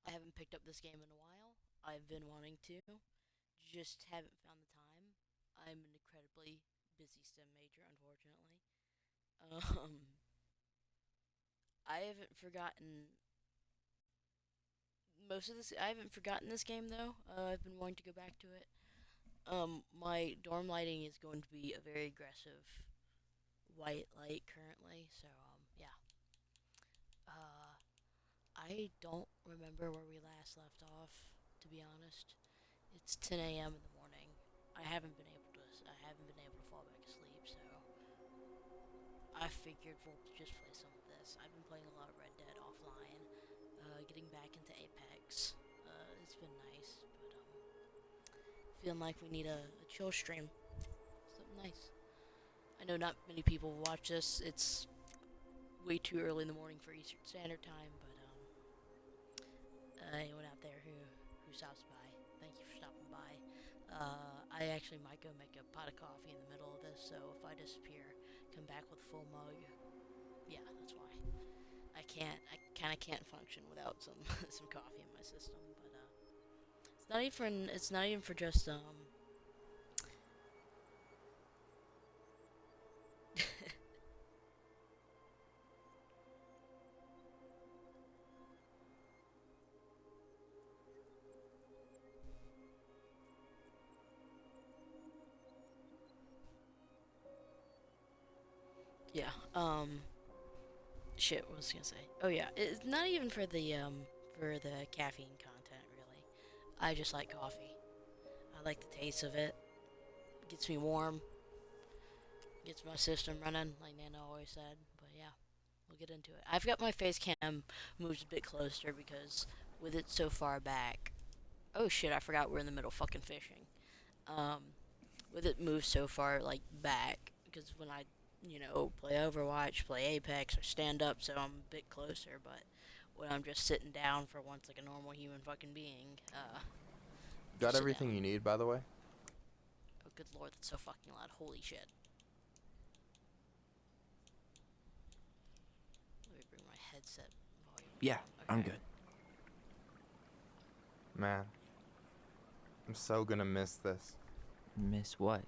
I haven't picked up this game in a while. I've been wanting to, just haven't found the time. I'm an incredibly busy STEM major, unfortunately. Um, I haven't forgotten most of this. I haven't forgotten this game though. I've been wanting to go back to it. My dorm lighting is going to be a very aggressive white light currently, so yeah. Uh, I don't remember where we last left off, to be honest. It's 10 a.m. in the morning. I haven't been able to fall back asleep, so I figured we'll just play some of this. I've been playing a lot of Red Dead offline, getting back into Apex. It's been nice, but feeling like we need a chill stream, something nice. I know not many people watch this. It's way too early in the morning for Eastern Standard Time, but anyone out there who stops by, thank you for stopping by. I actually might go make a pot of coffee in the middle of this, so if I disappear, come back with a full mug. Yeah, that's why. I kind of can't function without some some coffee in my system. But it's not even for just yeah. Shit. What was I gonna say? Oh yeah, it's not even for the caffeine content really. I just like coffee. I like the taste of it. Gets me warm. Gets my system running, like Nana always said. But yeah, we'll get into it. I've got my face cam moved a bit closer because with it so far back. Oh shit! I forgot we're in the middle of fucking fishing. Um, with it moved so far like back because when I play Overwatch, play Apex, or stand up, so I'm a bit closer. But when I'm just sitting down for once like a normal human fucking being, Got just sit down. everything you need, by the way? Oh good lord, that's so fucking loud. Holy shit. Let me bring my headset volume Yeah, down. I'm Okay. good. Man, I'm so gonna miss this. Miss what?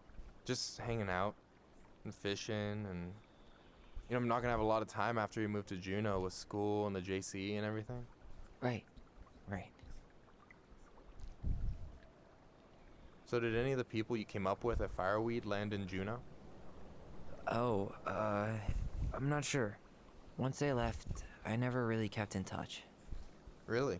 Just hanging out and fishing and I'm not gonna have a lot of time after we move to Juneau with school and the JC and everything. Right, right. So did any of the people you came up with at Fireweed land in Juneau? Oh, I'm not sure. Once they left, I never really kept in touch. Really?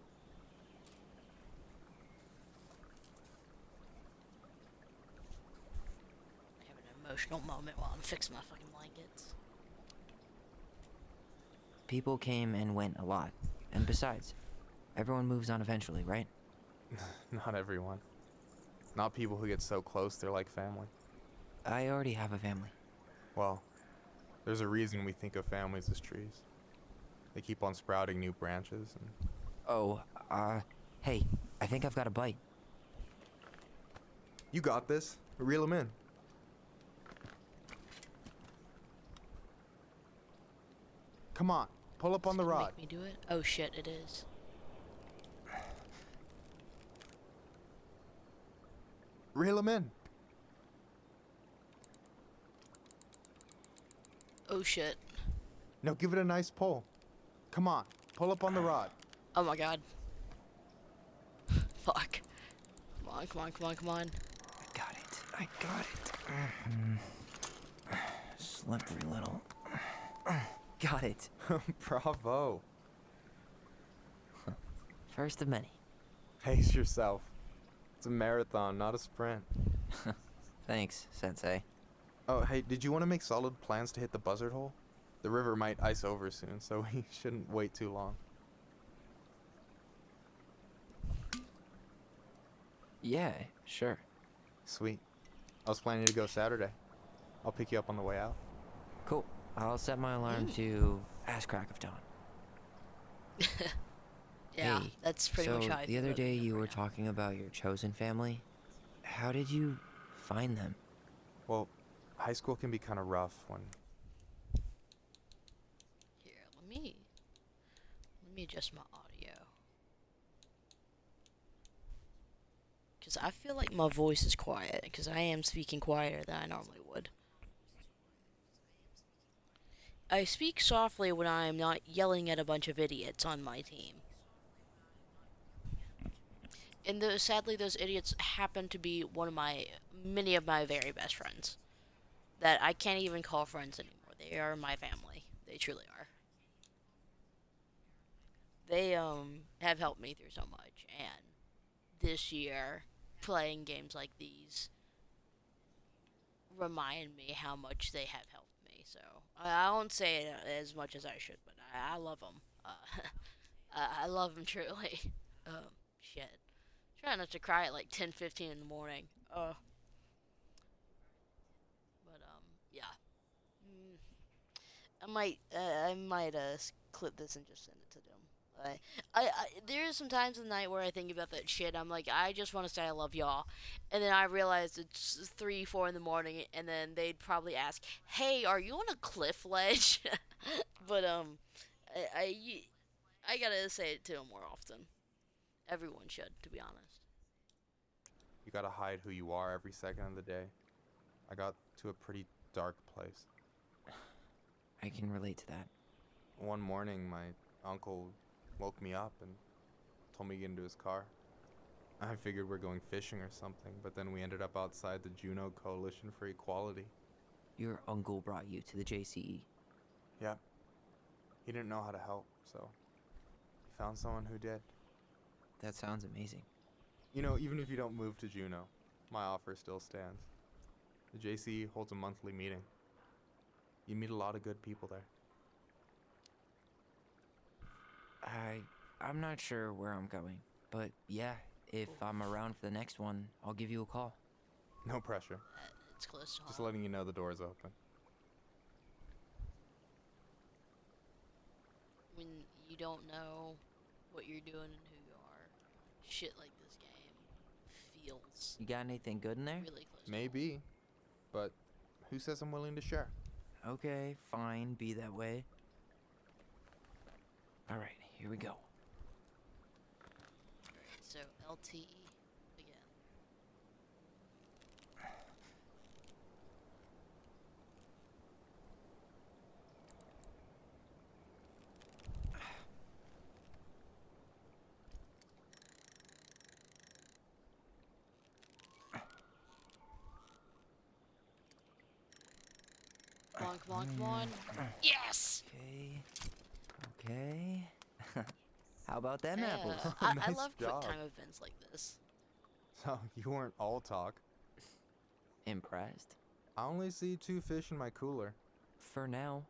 I have an emotional moment while I'm fixing my fucking blankets. People came and went a lot. And besides, everyone moves on eventually, right? Not everyone. Not people who get so close they're like family. I already have a family. Well, there's a reason we think of families as trees. They keep on sprouting new branches and Oh, hey, I think I've got a bite. you got this. Reel them in. Come on, pull up on the rod. Make me do it? Oh shit, it is. Reel them in. Oh shit. Now give it a nice pull. Come on, pull up on the rod. Oh my god. Fuck. Come on, come on, come on, come on. I got it. Slippery little. Got it. Bravo. First of many. Pace yourself. It's a marathon, not a sprint. Thanks, Sensei. Oh, hey, did you want to make solid plans to hit the buzzard hole? The river might ice over soon, so we shouldn't wait too long. Yeah, sure. Sweet. I was planning to go Saturday. I'll pick you up on the way out. Cool. I'll set my alarm to ass crack of dawn. Yeah, Hey, that's pretty much how I the feel other about day it you right were now. talking about your chosen family. How did you find them? Well, high school can be kind of rough when... Here, let me adjust my audio. because I feel like my voice is quiet because I am speaking quieter than I normally would. I speak softly when I am not yelling at a bunch of idiots on my team. And sadly, those idiots happen to be many of my very best friends that I can't even call friends anymore. They are my family. They truly are. They have helped me through so much, and this year, playing games like these remind me how much they have helped me. So I won't say it as much as I should, but I love them. I love them truly. Shit. Trying not to cry at like 10:15 in the morning. But yeah. Mm, I might clip this and just send it to them. There's some times in the night where I think about that shit. I'm like, I just want to say I love y'all, and then I realize it's 3, 4 in the morning, and then they'd probably ask, "Hey, are you on a cliff ledge?" But I gotta say it to them more often. Everyone should, to be honest. You gotta hide who you are every second of the day. I got to a pretty dark place. I can relate to that. One morning, my uncle woke me up and told me to get into his car. I figured we're going fishing or something, but then we ended up outside the Juneau Coalition for Equality. Your uncle brought you to the JCE. Yep. He didn't know how to help, so he found someone who did. That sounds amazing. You know, even if you don't move to Juneau, my offer still stands. The JCE holds a monthly meeting. You meet a lot of good people there. I'm not sure where I'm going, but yeah, if I'm around for the next one, I'll give you a call. No pressure. It's close to Just home. letting you know the door's open. When you don't know what you're doing and who you are, shit like this game feels You got anything good in there? really close. Maybe, but who says I'm willing to share? Okay, fine, be that way. Alright, here we go. So LTE again. Come on, come on, come on. Yes! Okay. How about them Yeah, apples? I Nice love quick job. time events like this. So, you weren't all talk. Impressed? I only see 2 fish in my cooler. For now.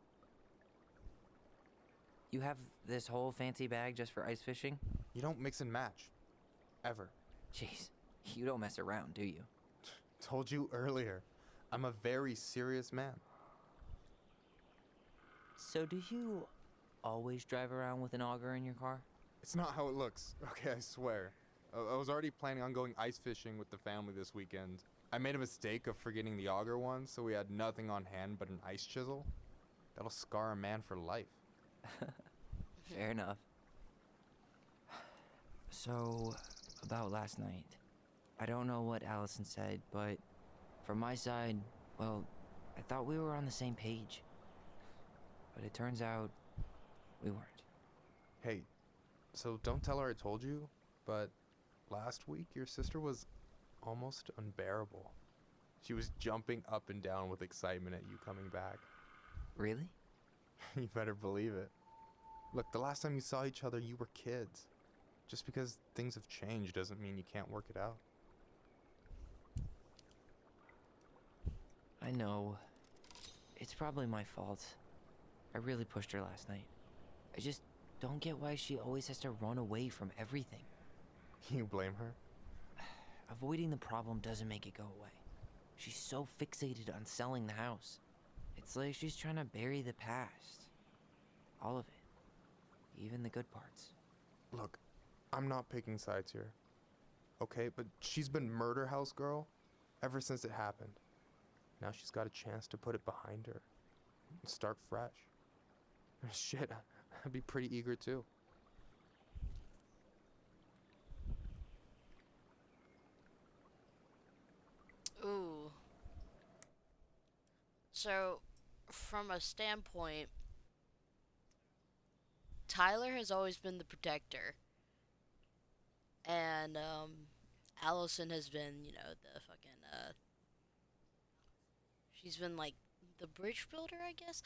You have this whole fancy bag just for ice fishing? You don't mix and match. Ever. Jeez, you don't mess around, do you? Told you earlier. I'm a very serious man. So do you always drive around with an auger in your car? It's not how it looks. Okay, I swear. I was already planning on going ice fishing with the family this weekend. I made a mistake of forgetting the auger one, so we had nothing on hand but an ice chisel. That'll scar a man for life. Fair enough. So, about last night. I don't know what Allison said, but from my side, well, I thought we were on the same page. But it turns out we weren't. Hey, so don't tell her I told you, but last week your sister was almost unbearable. She was jumping up and down with excitement at you coming back. Really? You better believe it. Look, the last time you saw each other, you were kids. Just because things have changed doesn't mean you can't work it out. I know. It's probably my fault. I really pushed her last night. I just don't get why she always has to run away from everything. You blame her? Avoiding the problem doesn't make it go away. She's so fixated on selling the house. It's like she's trying to bury the past. All of it. Even the good parts. Look, I'm not picking sides here. Okay, but she's been murder house girl ever since it happened. Now she's got a chance to put it behind her and start fresh. Shit, I'd be pretty eager too. Ooh. So, from a standpoint, Tyler has always been the protector, and Allison has been, the fucking she's been like the bridge builder, I guess.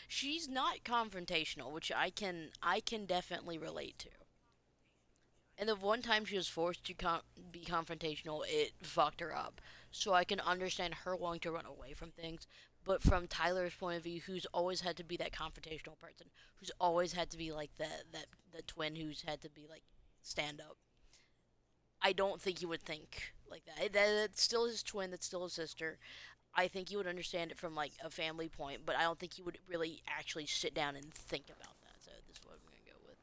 She's not confrontational, which I can definitely relate to. And the one time she was forced to be confrontational, it fucked her up. So I can understand her wanting to run away from things. But from Tyler's point of view, who's always had to be that confrontational person, who's always had to be like the twin who's had to be like stand up. I don't think he would think like that. That's still his twin. That's still his sister. I think he would understand it from like a family point, but I don't think he would really actually sit down and think about that. So this is what I'm gonna go with.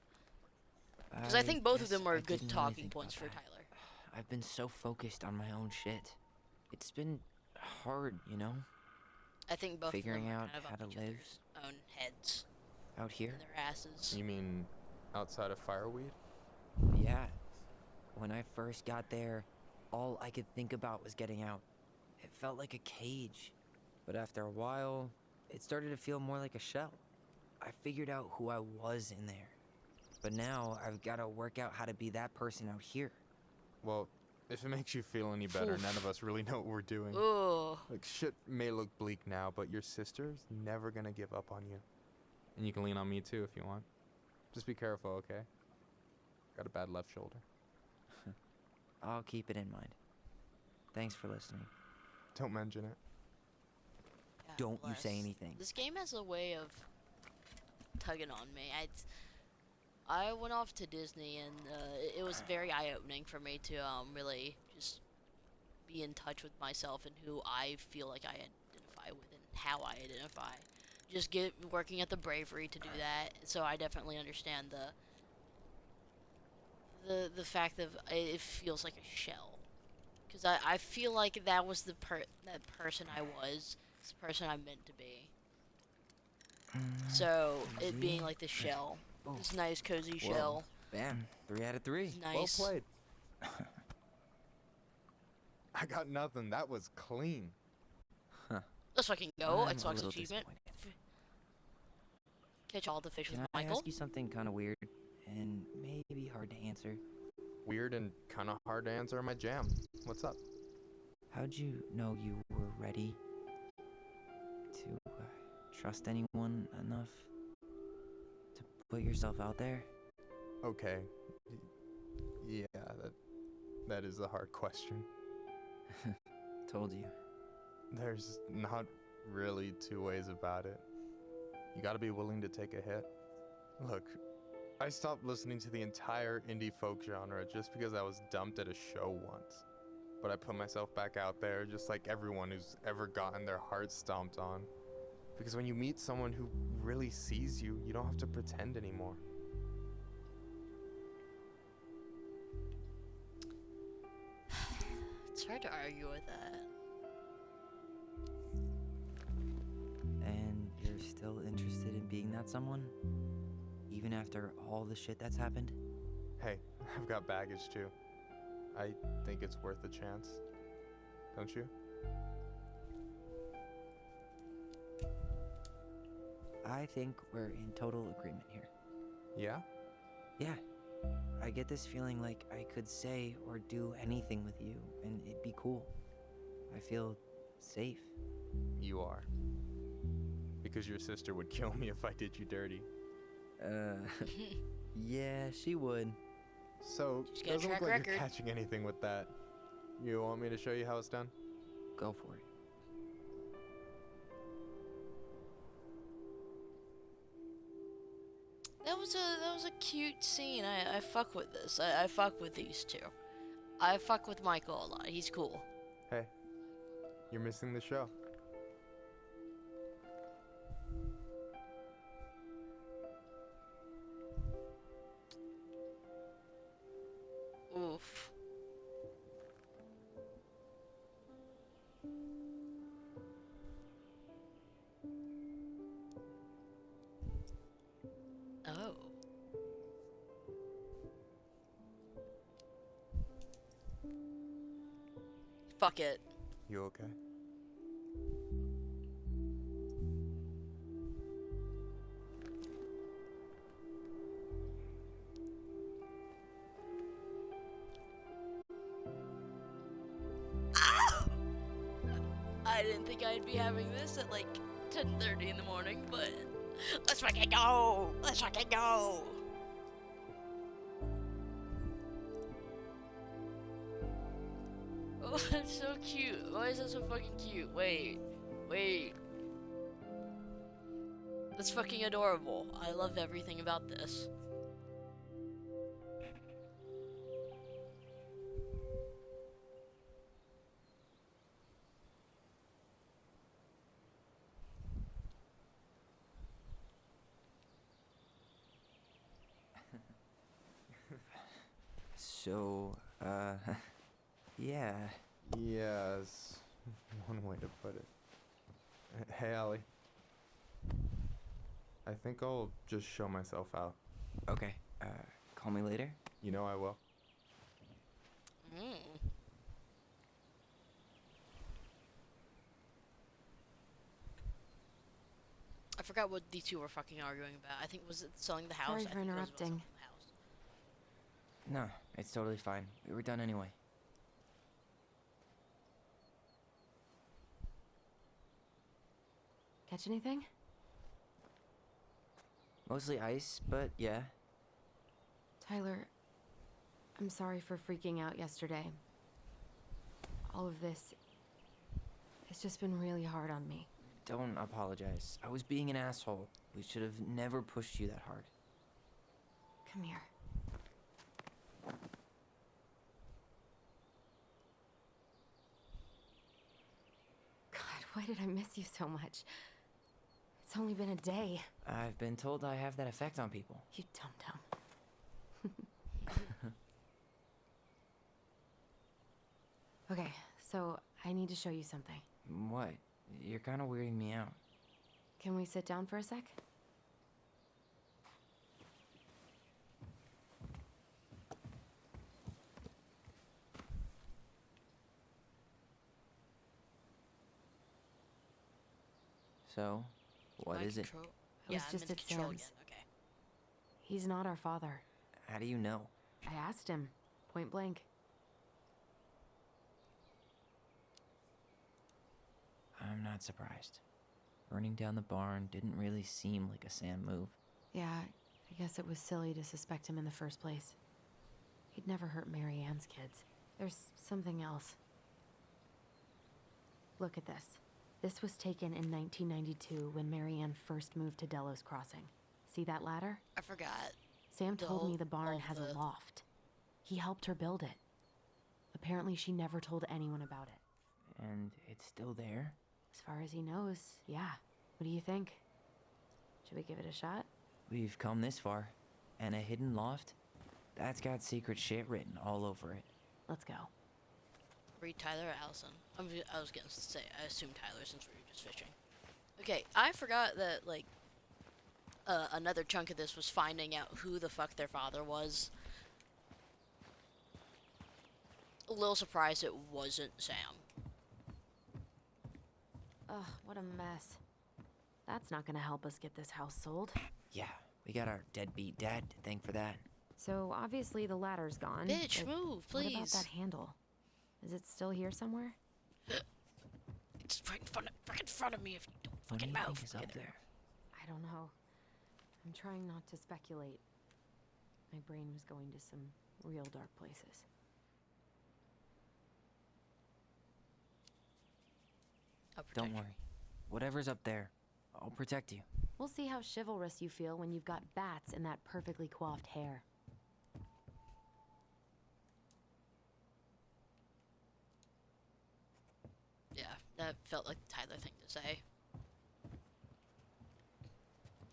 Because I think both of guess them are I good didn't really talking think points about for that. Tyler. I've been so focused on my own shit. It's been hard, you know, I think both figuring of them are out kind of how up to each live other's own heads out here. and their asses. You mean outside of Fireweed? Yeah. When I first got there, all I could think about was getting out. It felt like a cage. But after a while, it started to feel more like a shell. I figured out who I was in there. But now I've got to work out how to be that person out here. Well, if it makes you feel any better, Oof. none of us really know what we're doing. Ugh. Like, shit may look bleak now, but your sister's never gonna give up on you. And you can lean on me too if you want. Just be careful, okay? Got a bad left shoulder. I'll keep it in mind. Thanks for listening. Don't mention it. God Don't you say bless. anything. This game has a way of tugging on me. I went off to Disney, and it was very eye-opening for me to really just be in touch with myself and who I feel like I identify with and how I identify. Just working at the Bravery to do that, so I definitely understand the fact that it feels like a shell. Because I feel like that was that person I was, it's the person I'm meant to be. So it being like the shell, Oh. this nice cozy Whoa. shell, Bam. 3 out of 3. is nice. Well played. I got nothing. That was clean. Let's fucking go. I'm a Xbox little achievement. disappointed. Catch all the fish Can with I Michael. ask you something kind of weird and maybe hard to answer? Weird and kind of hard to answer my jam. What's up? How'd you know you were ready to trust anyone enough to put yourself out there? Okay. Yeah, that is a hard question. Told you. There's not really two ways about it. You gotta be willing to take a hit. Look, I stopped listening to the entire indie folk genre just because I was dumped at a show once. But I put myself back out there just like everyone who's ever gotten their heart stomped on. Because when you meet someone who really sees you, you don't have to pretend anymore. It's hard to argue with that. And you're still interested in being that someone? Even after all the shit that's happened? Hey, I've got baggage too. I think it's worth a chance. Don't you? I think we're in total agreement here. Yeah? Yeah. I get this feeling like I could say or do anything with you and it'd be cool. I feel safe. You are. Because your sister would kill me if I did you dirty. Yeah, she would. So, She's got a doesn't look track like you're record. catching anything with that. You want me to show you how it's done? Go for it. That was a cute scene. I fuck with this. I fuck with these two. I fuck with Michael a lot. He's cool. Hey, you're missing the show. Oof. Oh. Fuck it. You okay? I didn't think I'd be having this at like 10:30 in the morning, but let's fucking go! Let's fucking go! Oh, that's so cute. Why is that so fucking cute? Wait. That's fucking adorable. I love everything about this. So, yeah. Yes, one way to put it. Hey, Allie. I think I'll just show myself out. Okay, call me later? You know I will. I forgot what these two were fucking arguing about. I think was it selling the house? Sorry I for think it was about interrupting. selling the house. No, it's totally fine. We were done anyway. Catch anything? Mostly ice, but yeah. Tyler, I'm sorry for freaking out yesterday. All of this, it's just been really hard on me. Don't apologize. I was being an asshole. We should have never pushed you that hard. Come here. God, why did I miss you so much? It's only been a day. I've been told I have that effect on people. You dum-dum. Okay, so I need to show you something. What? You're kind of weirding me out. Can we sit down for a sec? So, what Mind is it? control? It was I'm just in at control Sam's. again. Okay. He's not our father. How do you know? I asked him, point blank. I'm not surprised. Burning down the barn didn't really seem like a Sam move. Yeah, I guess it was silly to suspect him in the first place. He'd never hurt Mary Ann's kids. There's something else. Look at this. This was taken in 1992 when Mary Ann first moved to Delos Crossing. See that ladder? I forgot. Sam told me the all barn has a the- loft. He helped her build it. Apparently she never told anyone about it. And it's still there? As far as he knows, yeah. What do you think? Should we give it a shot? We've come this far. And a hidden loft? That's got secret shit written all over it. Let's go. Read Tyler or Allison? I was gonna say, I assume Tyler since we were just fishing. Okay, I forgot that, like, another chunk of this was finding out who the fuck their father was. A little surprised it wasn't Sam. Ugh, what a mess. That's not gonna help us get this house sold. Yeah, we got our deadbeat dad to thank for that. So obviously the ladder's gone. Bitch, but move, What about please. that handle? Is it still here somewhere? It's right in front of me if you don't What do fucking you mouth. think is up there? I don't know. I'm trying not to speculate. My brain was going to some real dark places. I'll protect Don't you. worry. Whatever's up there, I'll protect you. We'll see how chivalrous you feel when you've got bats in that perfectly coiffed hair. Yeah, that felt like the Tyler thing to say.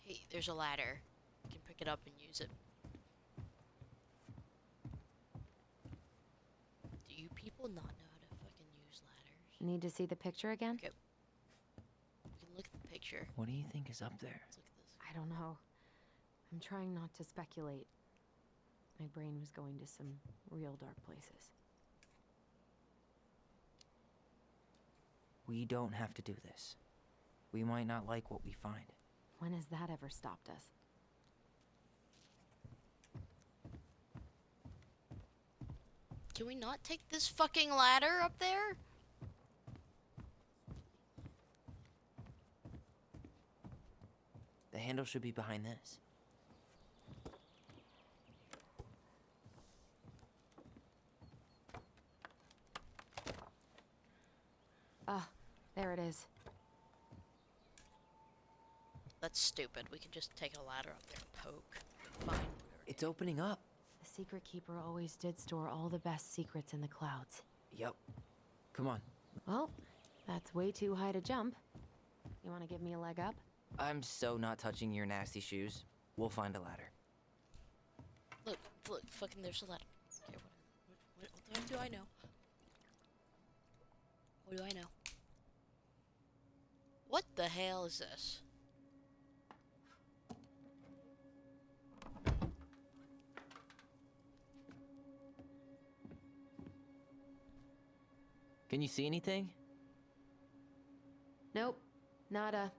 Hey, there's a ladder. You can pick it up and use it. Do you people not know how to fucking use ladders? Need to see the picture again? Okay. We can look at the picture. What do you think is up there? Let's look at this. I don't know. I'm trying not to speculate. My brain was going to some real dark places. We don't have to do this. We might not like what we find. When has that ever stopped us? Can we not take this fucking ladder up there? The handle should be behind this. Ah, there it is. That's stupid. We can just take a ladder up there and poke. Fine. It's opening up. The Secret Keeper always did store all the best secrets in the clouds. Yep. Come on. Well, that's way too high to jump. You want to give me a leg up? I'm so not touching your nasty shoes. We'll find a ladder. Look, fucking there's a ladder. Okay, what do I know? What do I know? What the hell is this? Can you see anything? Nope. Nada.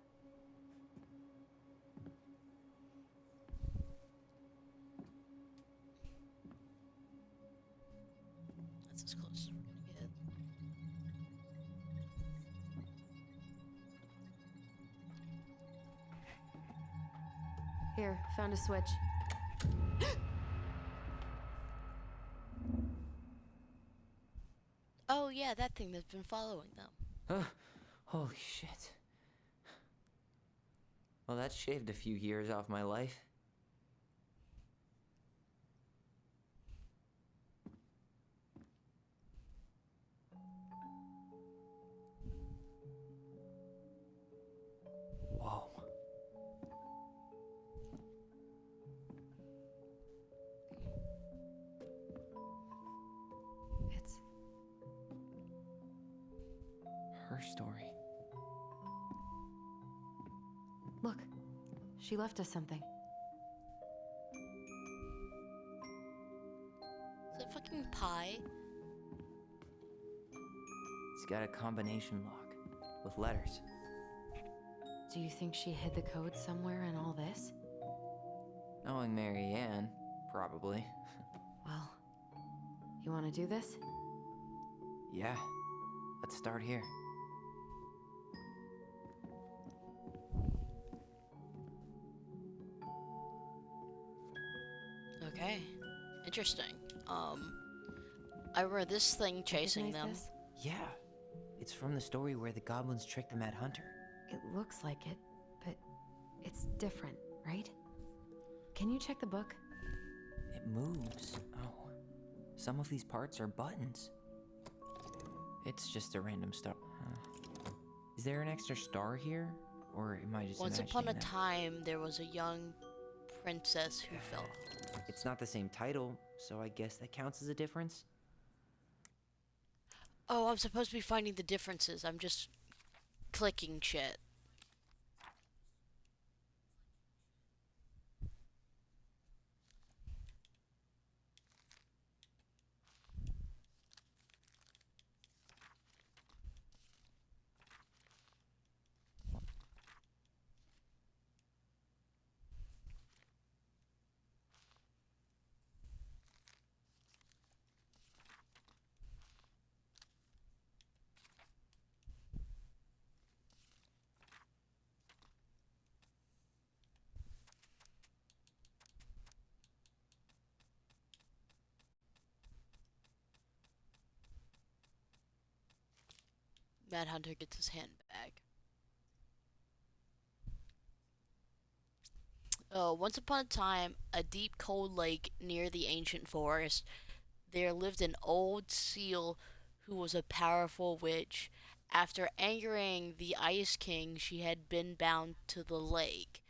That's as close as we're gonna get. Here, found a switch. Oh yeah, that thing that's been following them. Holy shit. Well, that shaved a few years off my life. Whoa. It's Her story. Look, she left us something. Is it fucking pie? It's got a combination lock with letters. Do you think she hid the code somewhere in all this? Knowing Mary Ann, probably. Well, you want to do this? Yeah. Let's start here. Okay. Interesting. I remember this thing chasing Recognize them. this? Yeah. It's from the story where the goblins tricked the Mad Hunter. It looks like it, but it's different, right? Can you check the book? It moves. Oh. Some of these parts are buttons. It's just a random star. Is there an extra star here? Or am I just Once imagining upon a that? time, there was a young princess who fell. It's not the same title, so I guess that counts as a difference. Oh, I'm supposed to be finding the differences. I'm just clicking shit. Mad Hunter gets his handbag. Once upon a time, a deep cold lake near the ancient forest, there lived an old seal who was a powerful witch. After angering the Ice King, she had been bound to the lake,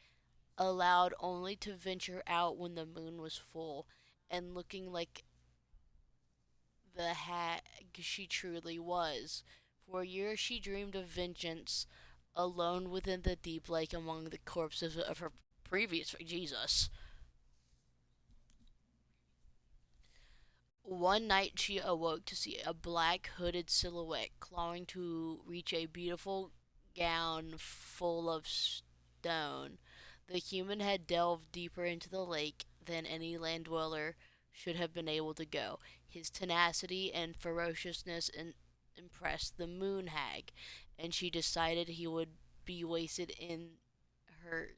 allowed only to venture out when the moon was full, and looking like the hag she truly was. For years she dreamed of vengeance, alone within the deep lake among the corpses of her previous Jesus. One night she awoke to see a black hooded silhouette clawing to reach a beautiful gown full of stone. The human had delved deeper into the lake than any land dweller should have been able to go. His tenacity and ferociousness impressed the moon hag, and she decided he would be wasted in her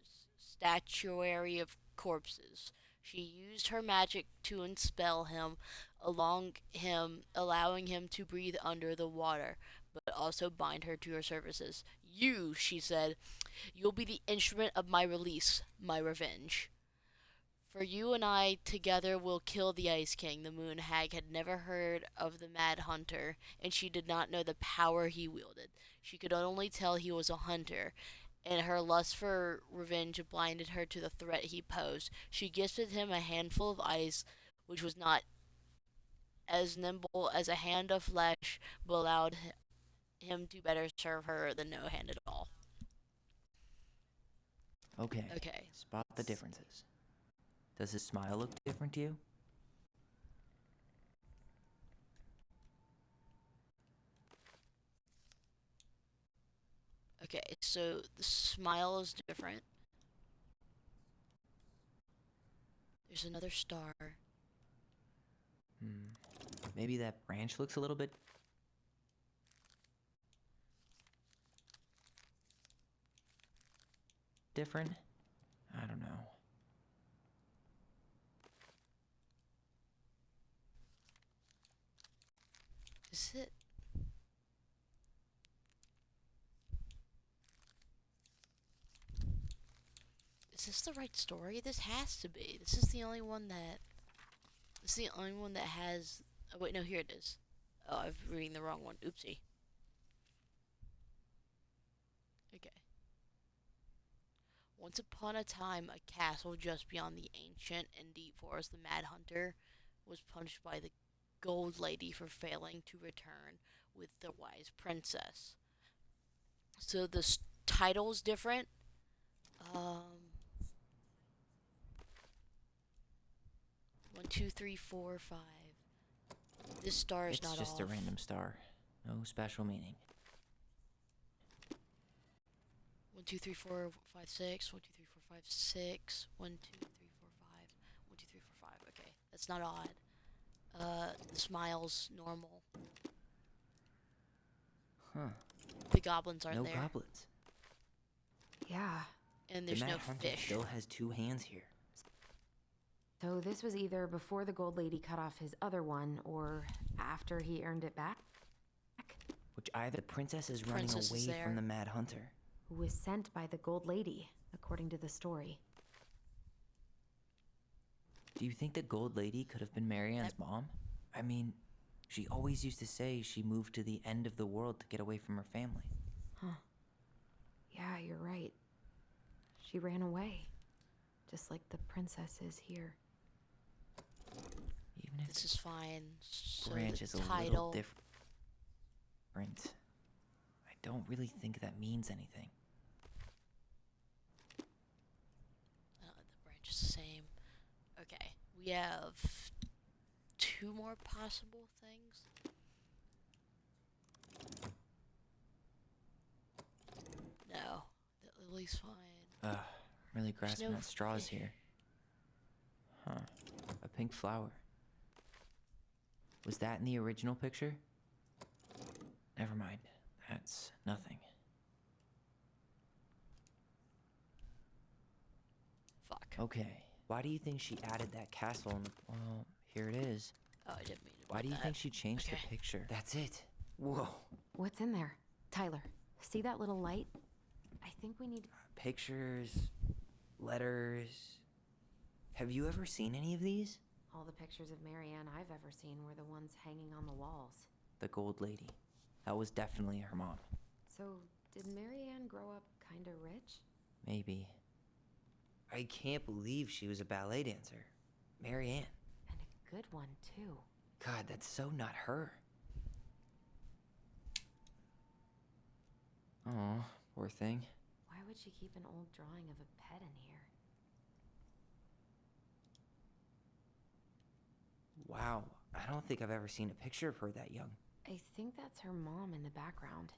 statuary of corpses. She used her magic to expel him, allowing him to breathe under the water, but also bind her to her services. You, she said, you'll be the instrument of my release, my revenge. For you and I together will kill the Ice King. The Moon Hag had never heard of the Mad Hunter, and she did not know the power he wielded. She could only tell he was a hunter, and her lust for revenge blinded her to the threat he posed. She gifted him a handful of ice, which was not as nimble as a hand of flesh, but allowed him to better serve her than no hand at all. Okay. Okay. Spot the differences. Does his smile look different to you? Okay, so the smile is different. There's another star. Maybe that branch looks a little bit different? I don't know. Is it? Is this the right story? This has to be. This is the only one that. This is the only one that has. Oh wait, no, here it is. Oh, I'm reading the wrong one. Oopsie. Okay. Once upon a time, a castle just beyond the ancient and deep forest, the Mad Hunter was punished by the Gold Lady for failing to return with the wise princess. So the title's different. 1, 2, 3, 4, 5. This star is It's not just off. a random star. No special meaning. 1, 2, 3, 4, 5, 6. 1, 2, 3, 4, 5, 6. 1, 2, 3, 4, 5. 1, 2, 3, 4, 5. Okay, that's not odd. The smile's normal. Huh. The goblins aren't No there. goblins. Yeah. And The there's Mad no Hunter fish. still has 2 hands here. So this was either before the Gold Lady cut off his other one, or after he earned it back? Which either the princess is running Princess is away there. from the Mad Hunter. Who was sent by the Gold Lady, according to the story. Do you think the Gold Lady could have been Marianne's mom? I mean, she always used to say she moved to the end of the world to get away from her family. Huh. Yeah, you're right. She ran away. Just like the princess is here. Even if This is fine. So branch the is a little title. different, I don't really think that means anything. The branch is the same. Okay, we have 2 more possible things. No, the lily's fine. Ugh, really grasping no at straws fish. here. Huh. A pink flower. Was that in the original picture? Never mind. That's nothing. Fuck. Okay. Why do you think she added that castle? Well, here it is. Oh, I didn't mean to. Why do you that. think she changed Okay. the picture? That's it. Whoa. What's in there? Tyler, see that little light? I think we need... Pictures, letters. Have you ever seen any of these? All the pictures of Marianne I've ever seen were the ones hanging on the walls. The Gold Lady. That was definitely her mom. So, did Marianne grow up kinda rich? Maybe. I can't believe she was a ballet dancer. Marianne. And a good one, too. God, that's so not her. Oh, poor thing. Why would she keep an old drawing of a pet in here? Wow, I don't think I've ever seen a picture of her that young. I think that's her mom in the background.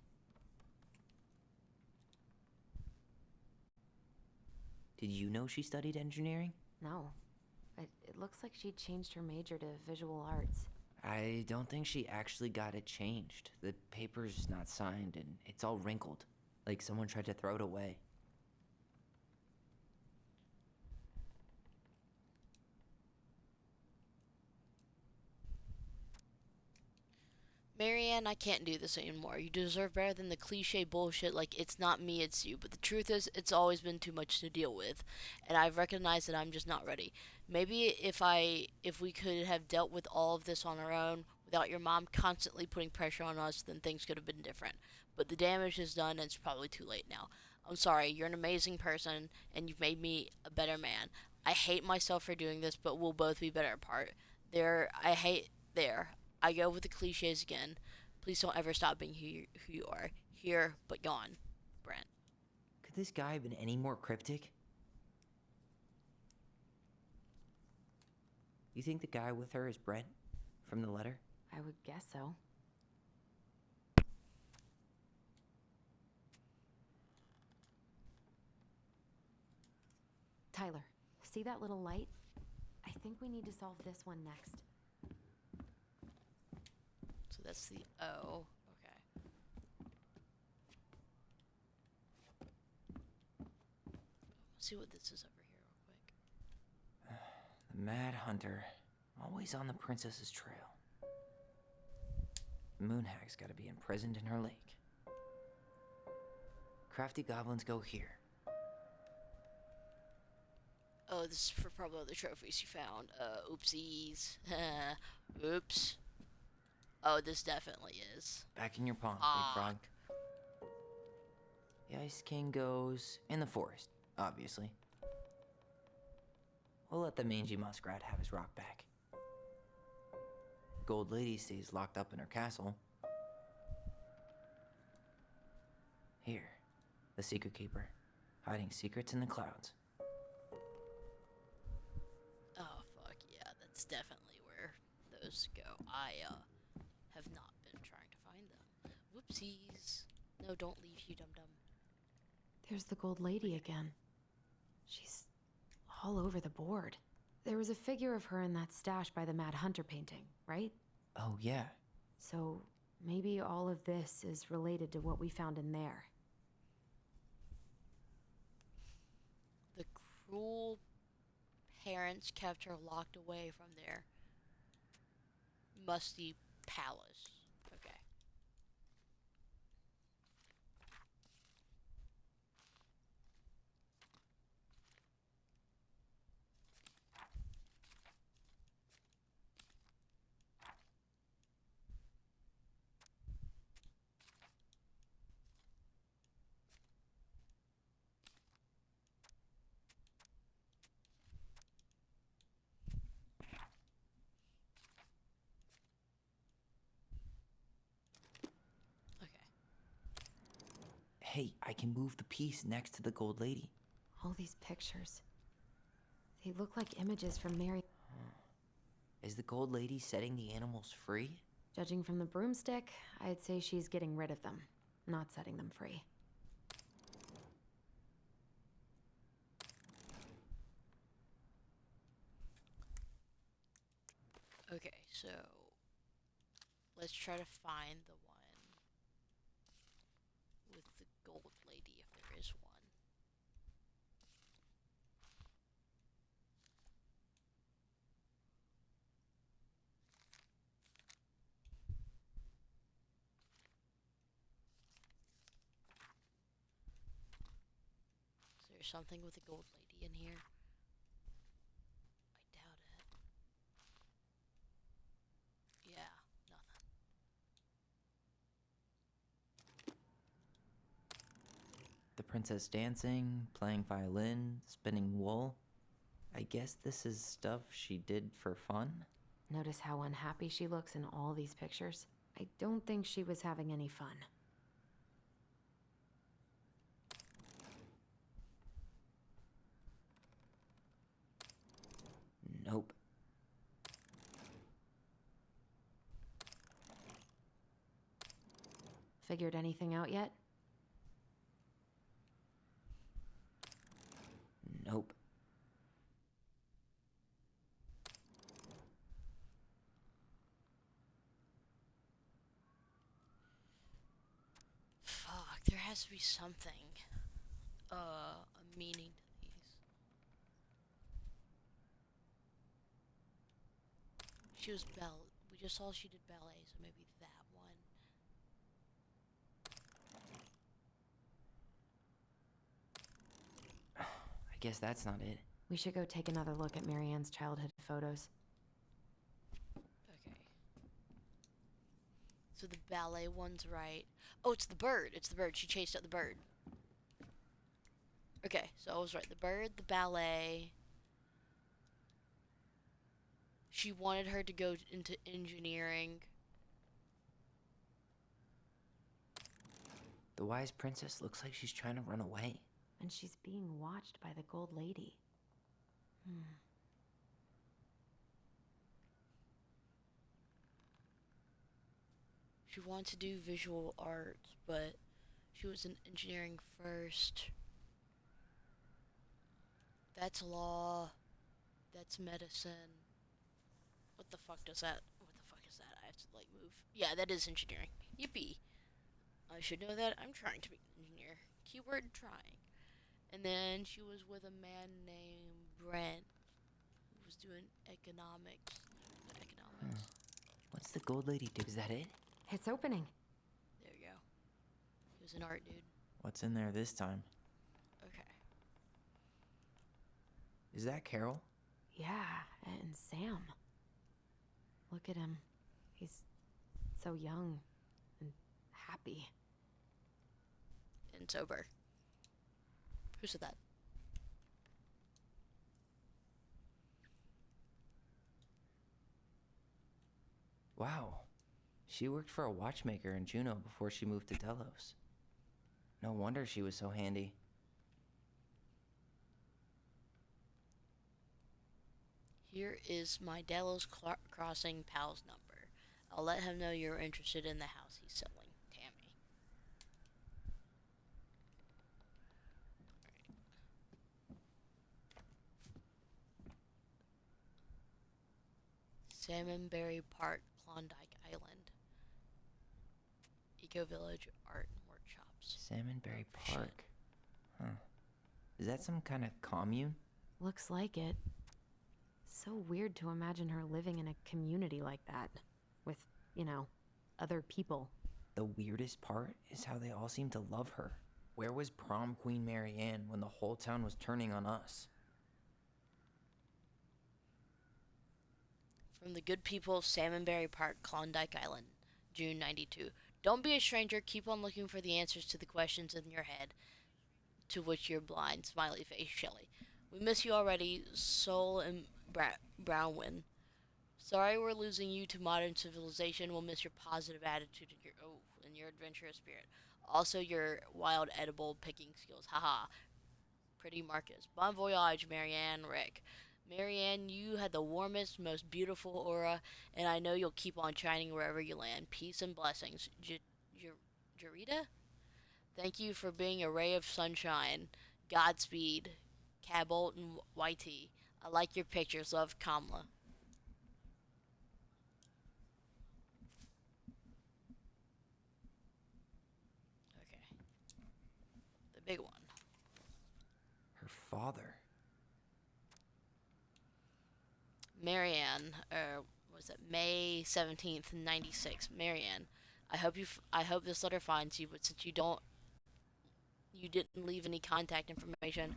Did you know she studied engineering? No, but it looks like she changed her major to visual arts. I don't think she actually got it changed. The paper's not signed and it's all wrinkled, like someone tried to throw it away. Marianne, I can't do this anymore. You deserve better than the cliche bullshit like it's not me, it's you. But the truth is, it's always been too much to deal with, and I've recognized that I'm just not ready. Maybe if we could have dealt with all of this on our own without your mom constantly putting pressure on us, then things could have been different. But the damage is done, and it's probably too late now. I'm sorry. You're an amazing person, and you've made me a better man. I hate myself for doing this, but we'll both be better apart. There. I go with the cliches again. Please don't ever stop being who you are. Here, but gone. Brent. Could this guy have been any more cryptic? You think the guy with her is Brent? From the letter? I would guess so. Tyler, see that little light? I think we need to solve this one next. So that's the O. Okay. Let's see what this is over here real quick. The Mad Hunter. Always on the princess's trail. The Moonhag's gotta be imprisoned in her lake. Crafty goblins go here. Oh, this is for probably the trophies you found. Oopsies. Oops. Oh, this definitely is. Back in your pond, Fuck. Big Frog. The Ice King goes in the forest, obviously. We'll let the mangy muskrat have his rock back. The Gold Lady stays locked up in her castle. Here, the Secret Keeper, hiding secrets in the clouds. Oh, fuck yeah. That's definitely where those go. I, have not been trying to find them. Whoopsies. No, don't leave, you dum-dum. There's the Gold Lady again. She's all over the board. There was a figure of her in that stash by the Mad Hunter painting, right? Oh, yeah. So maybe all of this is related to what we found in there. The cruel parents kept her locked away from their musty palace. Okay. Okay. Hey, I can move the piece next to the Gold Lady. All these pictures. They look like images from Mary. Is the Gold Lady setting the animals free? Judging from the broomstick, I'd say she's getting rid of them, not setting them free. Okay, so let's try to find the one with the gold lady if there is one. Is there something with the gold lady in here? I doubt it. Yeah, nothing. The princess dancing, playing violin, spinning wool. I guess this is stuff she did for fun? Notice how unhappy she looks in all these pictures? I don't think she was having any fun. Nope. figured anything out yet? Nope. Fuck, there has to be something. A meaning to these. She was we just saw she did ballet, so maybe that one. I guess that's not it. We should go take another look at Marianne's childhood photos. Okay. So the ballet one's right. Oh, it's the bird. It's the bird. She chased out the bird. Okay, so I was right. The bird, the ballet. She wanted her to go into engineering. The wise princess looks like she's trying to run away. And she's being watched by the Gold Lady. She wanted to do visual arts, but she was in engineering first. That's law. That's medicine. What the fuck does that? What the fuck is that? I have to like move. Yeah, that is engineering. Yippee. I should know that. I'm trying to be an engineer. Keyword trying. And then she was with a man named Brent, who was doing economics. What's the gold lady do? Is that it? It's opening. There you go. He was an art dude. What's in there this time? Okay. Is that Carol? Yeah, and Sam. Look at him. He's so young and happy. And sober. Who said that? Wow. She worked for a watchmaker in Juneau before she moved to Delos. No wonder she was so handy. Here is my Delos Crossing pal's number. I'll let him know you're interested in the house he's selling, Tammy. Salmonberry Park, Klondike Island. Eco Village Art and Workshops. Salmonberry Park. Huh. Is that some kind of commune? Looks like it. So weird to imagine her living in a community like that. With, other people. The weirdest part is how they all seem to love her. Where was prom queen Marianne when the whole town was turning on us? From the good people of Salmonberry Park, Klondike Island, June 92. Don't be a stranger. Keep on looking for the answers to the questions in your head to which you're blind. Smiley face, Shelley. We miss you already, Soul and Brownwin. Sorry we're losing you to modern civilization. We'll miss your positive attitude and your adventurous spirit. Also your wild edible picking skills. Haha. Pretty Marcus. Bon voyage, Marianne, Rick. Marianne, you had the warmest, most beautiful aura, and I know you'll keep on shining wherever you land. Peace and blessings. Jarita? Thank you for being a ray of sunshine. Godspeed. Cabolt and YT. I like your pictures. Love, Kamala. Okay. The big one. Her father. Marianne, was it May 17th, 96? Marianne, I hope this letter finds you, but since you didn't leave any contact information,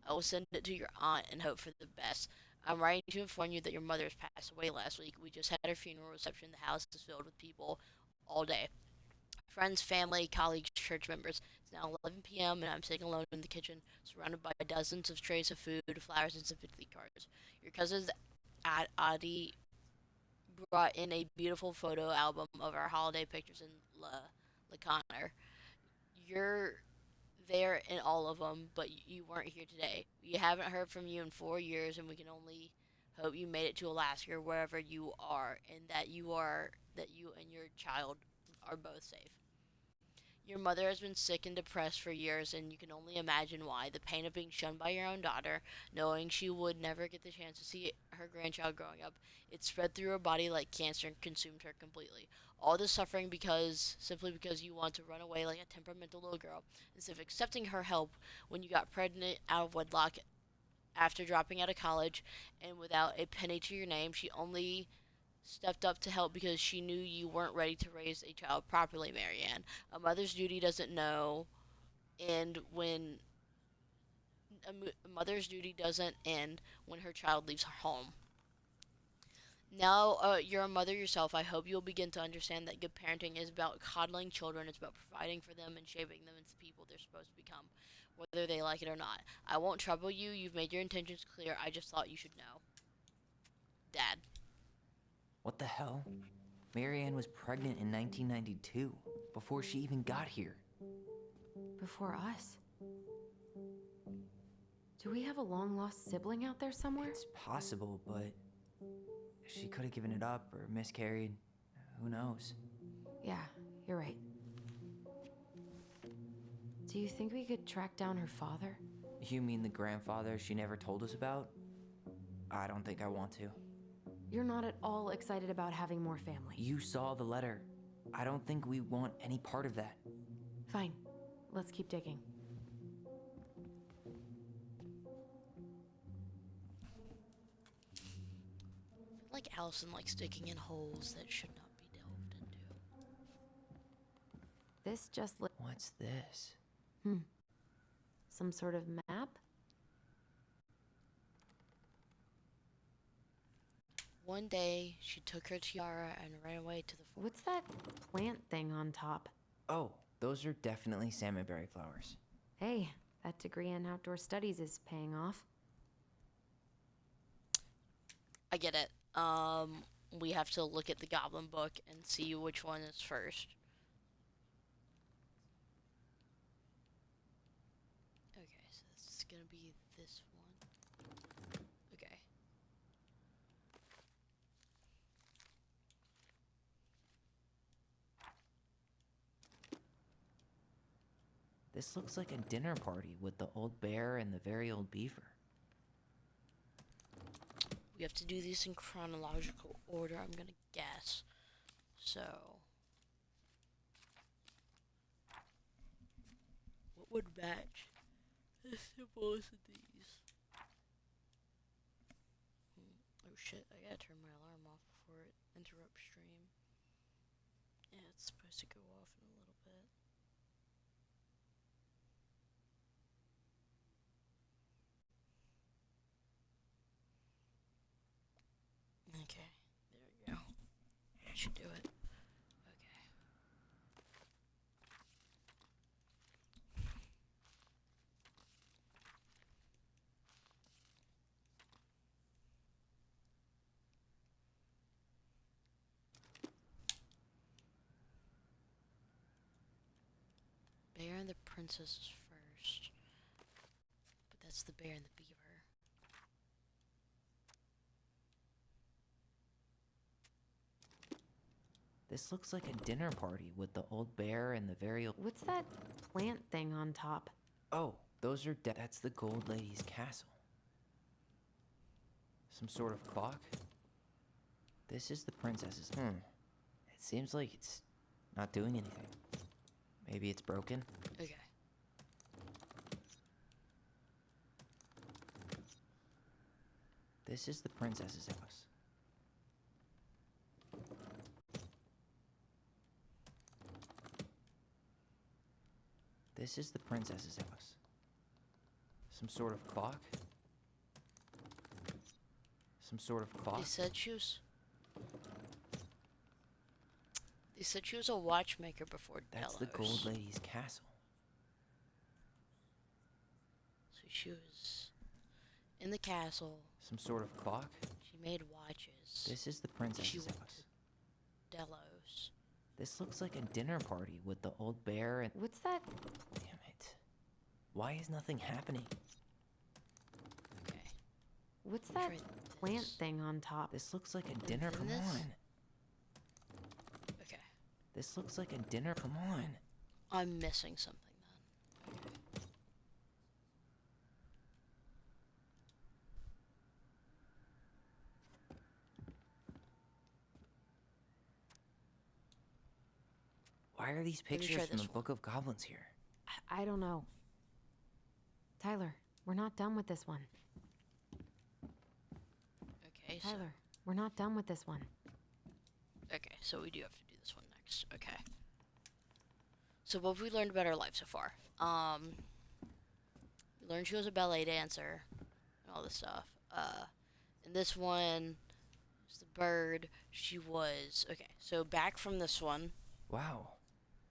I will send it to your aunt and hope for the best. I'm writing to inform you that your mother has passed away last week. We just had her funeral reception. The house is filled with people all day. Friends, family, colleagues, church members. It's now 11 p.m. and I'm sitting alone in the kitchen, surrounded by dozens of trays of food, flowers, and sympathy cards. Your cousins Adi brought in a beautiful photo album of our holiday pictures in La Connor. You're there in all of them, but you weren't here today. We haven't heard from you in 4 years, and we can only hope you made it to Alaska or wherever you are, and that you and your child are both safe. Your mother has been sick and depressed for years, and you can only imagine why. The pain of being shunned by your own daughter, knowing she would never get the chance to see her grandchild growing up, it spread through her body like cancer and consumed her completely. All this suffering simply because you want to run away like a temperamental little girl, instead of accepting her help when you got pregnant out of wedlock after dropping out of college, and without a penny to your name. She only stepped up to help because she knew you weren't ready to raise a child properly, Marianne. A mother's duty doesn't know, and when a mother's duty doesn't end when her child leaves her home. Now you're a mother yourself, I hope you'll begin to understand that good parenting is about coddling children. It's about providing for them and shaping them into the people they're supposed to become, whether they like it or not. I won't trouble you. You've made your intentions clear. I just thought you should know. Dad. What the hell? Marianne was pregnant in 1992, before she even got here. Before us? Do we have a long-lost sibling out there somewhere? It's possible, but she could have given it up or miscarried. Who knows? Yeah, you're right. Do you think we could track down her father? You mean the grandfather she never told us about? I don't think I want to. You're not at all excited about having more family. You saw the letter. I don't think we want any part of that. Fine. Let's keep digging. I feel like Allison likes digging in holes that should not be delved into. This just What's this? some sort of map? One day, she took her tiara and ran away to the forest. What's that plant thing on top? Oh, those are definitely salmonberry flowers. Hey, that degree in outdoor studies is paying off. I get it. We have to look at the Goblin book and see which one is first. Okay, so this is gonna be this one. Okay. This looks like a dinner party with the old bear and the very old beaver. We have to do these in chronological order, I'm gonna guess. So, what would match the symbols of these? Oh shit, I gotta turn my alarm off before it interrupts stream. Yeah, it's supposed to go off in a little bit. Okay, there we go. That should do it. Okay. Bear and the princess is first. But that's the bear and the beaver. This looks like a dinner party with the old bear and the very old... What's that plant thing on top? Oh, those are... That's the Gold Lady's castle. Some sort of clock? This is the princess's... It seems like it's not doing anything. Maybe it's broken? Okay. This is the princess's house. This is the princess's house. Some sort of clock? Some sort of clock? They said she was a watchmaker before That's Delos. the Gold Lady's castle. So she was in the castle. Some sort of clock? She made watches. This is the princess's went house. Delos. This looks like a dinner party with the old bear and... What's that? Damn it. Why is nothing happening? Okay. What's Let that me try plant this. thing on top? This looks like a dinner... Come this? on. Okay. This looks like a dinner... Come on. I'm missing something then. Why are these Let me try pictures from this the Book of Goblins here? I don't know. Tyler, we're not done with this one. Okay, so, Tyler, we're not done with this one. okay, so we do have to do this one next. Okay. So what have we learned about her life so far? We learned she was a ballet dancer and all this stuff. In this one, it's the bird. She was okay. So back from this one. Wow.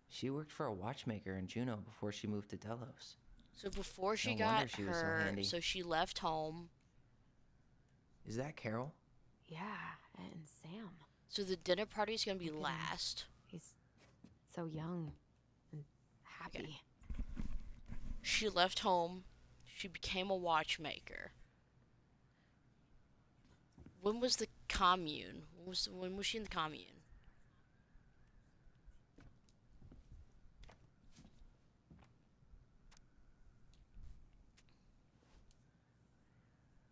She worked for a watchmaker in Juneau before she moved to Delos. So before she No wonder got she was so her, handy. so she left home. Is that Carol? Yeah, and Sam. So the dinner party's gonna be Look at him. last. He's so young and happy. She left home. She became a watchmaker. When was the commune? When was she in the commune?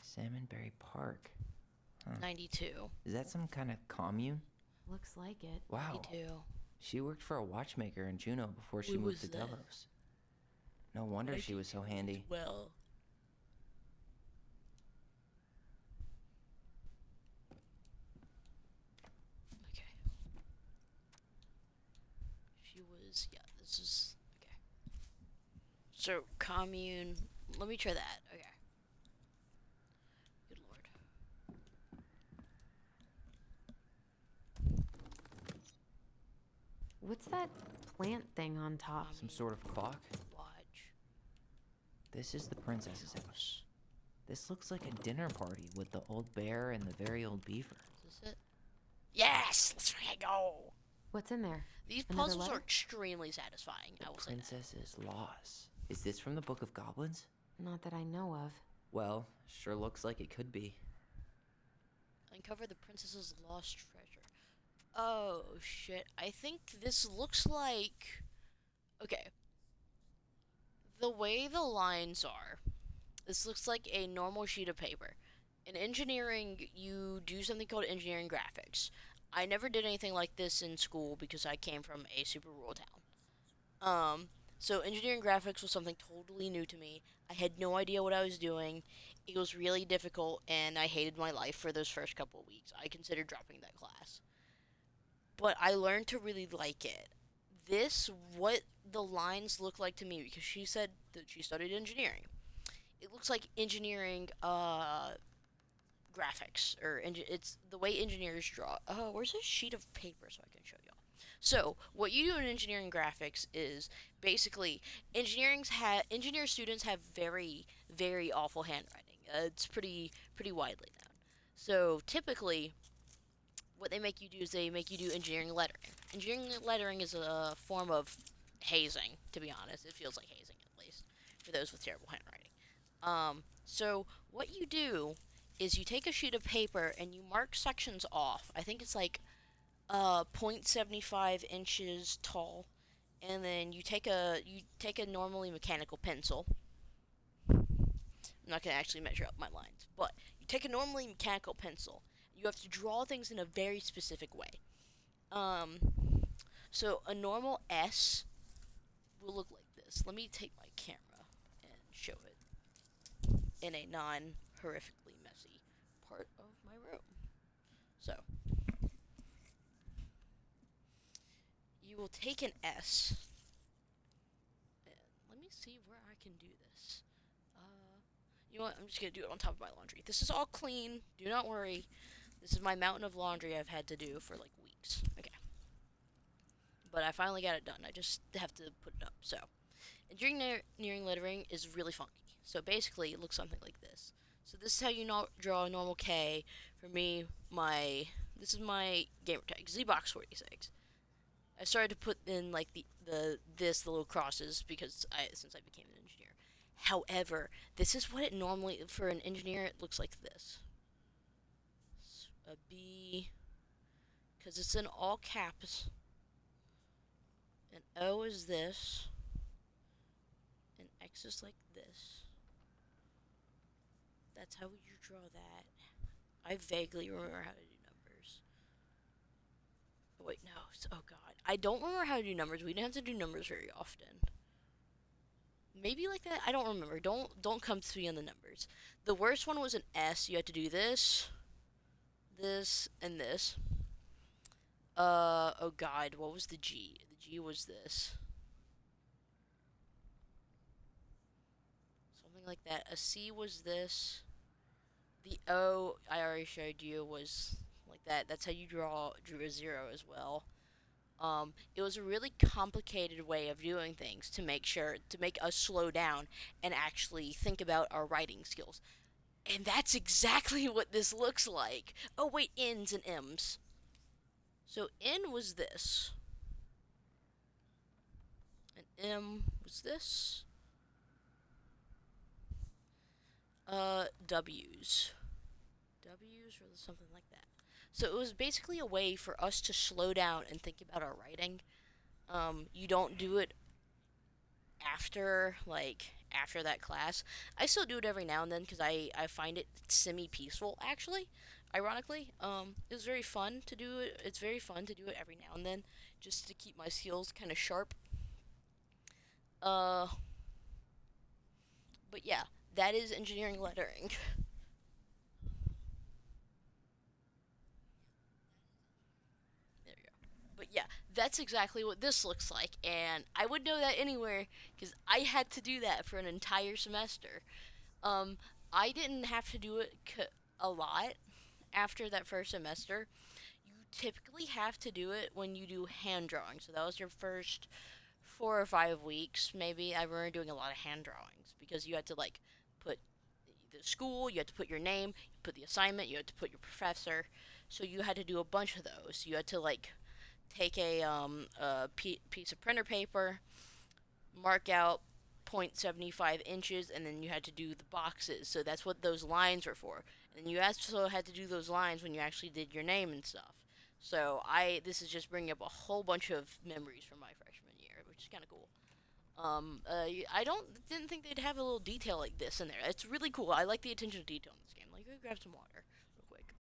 Salmonberry Park. 92. Is that some kind of commune? Looks like it. Wow. 92. She worked for a watchmaker in Juneau before she When moved was to that? Delos. No wonder she was so handy. Well. Okay. She was, yeah, this is, okay. So, commune, let me try that, okay. Good lord. What's that plant thing on top? Some sort of clock? Watch. This is the princess's house. This looks like a dinner party with the old bear and the very old beaver. Is this it? Yes! Let's fucking go! What's in there? These Another puzzles are letter? extremely satisfying, I will say that. Princess's Loss. Is this from the Book of Goblins? Not that I know of. Well, sure looks like it could be. Uncover the princess's lost treasure. Oh, shit. I think this looks like... Okay. The way the lines are, this looks like a normal sheet of paper. In engineering, you do something called engineering graphics. I never did anything like this in school because I came from a super rural town. So engineering graphics was something totally new to me. I had no idea what I was doing. It was really difficult, and I hated my life for those first couple of weeks. I considered dropping that class. But I learned to really like it. What the lines look like to me, because she said that she studied engineering. It looks like engineering, graphics, or it's the way engineers draw. Where's a sheet of paper so I can show y'all? So, what you do in engineering graphics is basically engineer students have very, very awful handwriting. It's pretty widely known. So, typically, what they make you do is they make you do engineering lettering. Engineering lettering is a form of hazing, to be honest. It feels like hazing, at least, for those with terrible handwriting. So, what you do is you take a sheet of paper and you mark sections off. I think it's like 0.75 inches tall, and then you take a normally mechanical pencil. I'm not gonna actually measure up my lines, but you take a normally mechanical pencil. You have to draw things in a very specific way. So a normal S will look like this. Let me take my camera and show it in a non-horrifically messy part of my room. So, you will take an S, and let me see where I can do this. You know what? I'm just gonna do it on top of my laundry. This is all clean. Do not worry. This is my mountain of laundry I've had to do for like weeks. Okay. But I finally got it done. I just have to put it up. So, engineering lettering is really funky. So basically, it looks something like this. So this is how you draw a normal K. For me, this is my gamer tag, ZBox46. I started to put in like the little crosses because since I became an engineer. However, this is what it normally for an engineer it looks like this. A B, because it's in all caps. An O is this, and X is like this. That's how you draw that. I vaguely remember how to do numbers. Oh, wait, no. Oh, God. I don't remember how to do numbers. We didn't have to do numbers very often. Maybe like that? I don't remember. Don't come to me on the numbers. The worst one was an S. You had to do this, this, and this. Oh, God. What was the G? The G was this. Something like that. A C was this. The O, I already showed you, was like that. That's how you drew a 0 as well. It was a really complicated way of doing things to make us slow down and actually think about our writing skills. And that's exactly what this looks like. Oh wait, N's and M's. So N was this. And M was this. W's. W's or something like that. So it was basically a way for us to slow down and think about our writing. You don't do it after that class. I still do it every now and then because I find it semi-peaceful, actually. Ironically, it was very fun to do it. It's very fun to do it every now and then, just to keep my skills kind of sharp. Uh, but yeah, that is engineering lettering. There you go. But yeah, that's exactly what this looks like, and I would know that anywhere because I had to do that for an entire semester. Um, I didn't have to do it a lot after that first semester. You typically have to do it when you do hand drawing. So that was your first 4 or 5 weeks, maybe. I remember doing a lot of hand drawings because you had to like put the school, you had to put your name, you put the assignment, you had to put your professor. So you had to do a bunch of those. You had to like take a piece of printer paper, mark out 0.75 inches, and then you had to do the boxes. So that's what those lines were for. And you also had to do those lines when you actually did your name and stuff. So this is just bringing up a whole bunch of memories from my freshman year, which is kind of cool. I didn't think they'd have a little detail like this in there. It's really cool. I like the attention to detail in this game. Like, go grab some water real quick.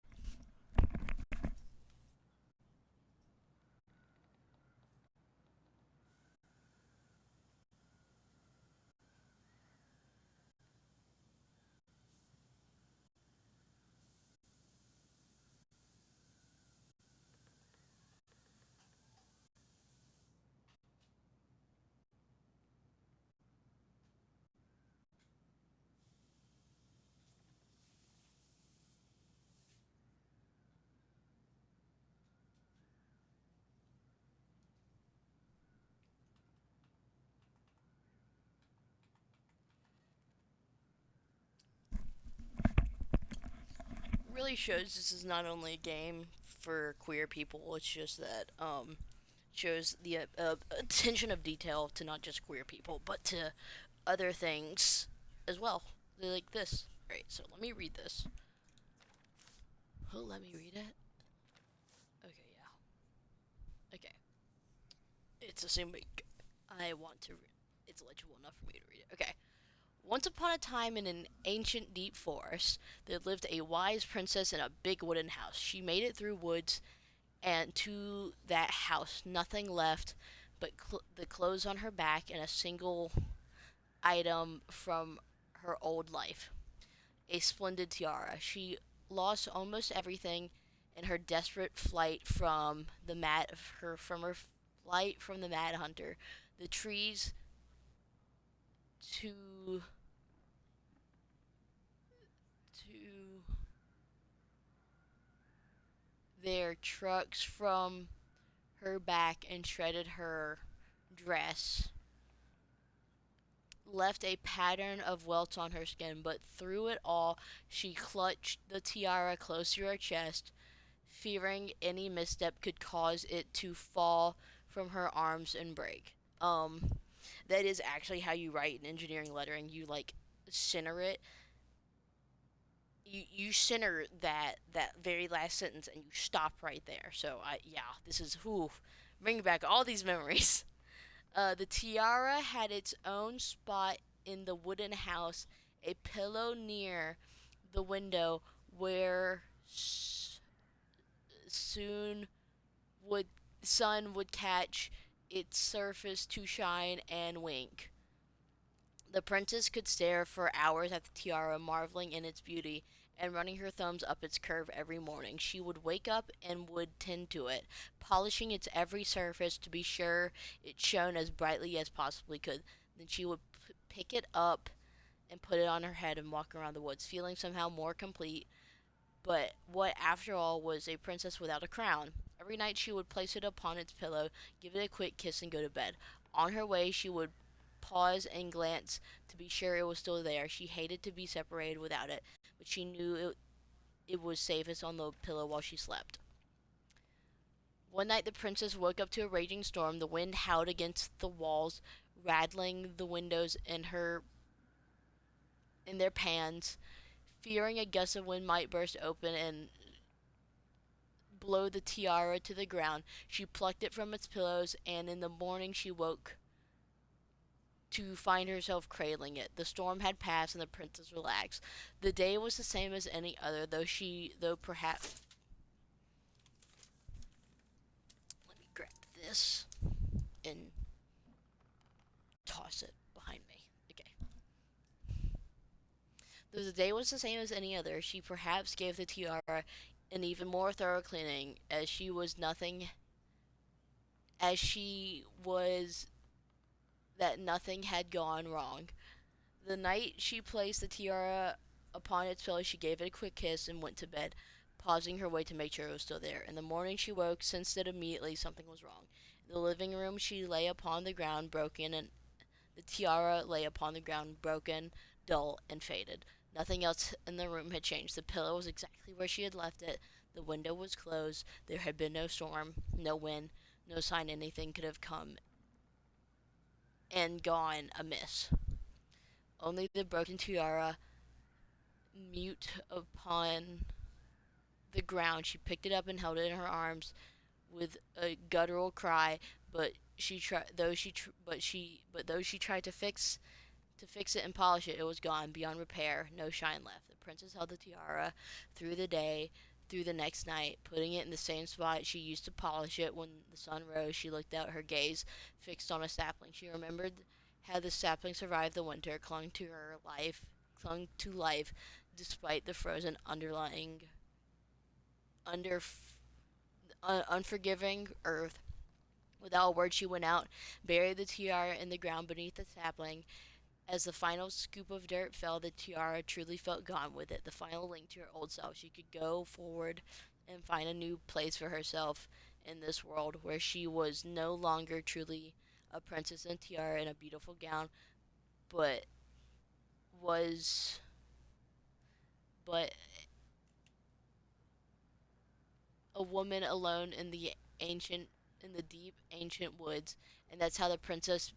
Really shows this is not only a game for queer people. It's just that shows the attention of detail to not just queer people, but to other things as well. Like this. Right. So let me read this. Oh, let me read it. Okay. Yeah. Okay. It's assuming I want to. It's legible enough for me to read it. Okay. Once upon a time in an ancient deep forest, there lived a wise princess in a big wooden house. She made it through woods, and to that house nothing left but the clothes on her back and a single item from her old life, a splendid tiara. She lost almost everything in her desperate flight from her flight from the Mad Hunter. The trees to to their trucks from her back and shredded her dress, left a pattern of welts on her skin, but through it all she clutched the tiara close to her chest, fearing any misstep could cause it to fall from her arms and break. That is actually how you write in engineering lettering. You like center it. You center that very last sentence and you stop right there. So this is bringing back all these memories. The tiara had its own spot in the wooden house, a pillow near the window where soon would sun would catch its surface to shine and wink. The princess could stare for hours at the tiara, marveling in its beauty and running her thumbs up its curve every morning. She would wake up and would tend to it, polishing its every surface to be sure it shone as brightly as possibly could. Then she would pick it up and put it on her head and walk around the woods, feeling somehow more complete. But what, after all, was a princess without a crown? Every night she would place it upon its pillow, give it a quick kiss, and go to bed. On her way, she would pause and glance to be sure it was still there. She hated to be separated without it, but she knew it was safest on the pillow while she slept. One night the princess woke up to a raging storm. The wind howled against the walls, rattling the windows in their pans. Fearing a gust of wind might burst open and blow the tiara to the ground, she plucked it from its pillows, and in the morning she woke to find herself cradling it. The storm had passed and the princess relaxed. The day was the same as any other, though perhaps let me grab this and toss it behind me. Okay. Though the day was the same as any other, she perhaps gave the tiara an even more thorough cleaning, that nothing had gone wrong. The night she placed the tiara upon its pillow, she gave it a quick kiss and went to bed, pausing her way to make sure it was still there. In the morning she woke, sensed that immediately something was wrong. In the living room she lay upon the ground, broken, and the tiara lay upon the ground, broken, dull, and faded. Nothing else in the room had changed. The pillow was exactly where she had left it. The window was closed. There had been no storm, no wind, no sign anything could have come and gone amiss. Only the broken tiara, mute upon the ground. She picked it up and held it in her arms with a guttural cry. But though she tried to fix it and polish it, it was gone beyond repair. No shine left. The princess held the tiara through the day, through the next night, putting it in the same spot she used to polish it. When the sun rose, she looked out, her gaze fixed on a sapling. She remembered how the sapling survived the winter, clung to life, despite the frozen unforgiving earth. Without a word, she went out, buried the tiara in the ground beneath the sapling. As the final scoop of dirt fell, the tiara truly felt gone with it, the final link to her old self. She could go forward and find a new place for herself in this world where she was no longer truly a princess in tiara and a beautiful gown, but was but a woman alone in the deep ancient woods, and that's how the princess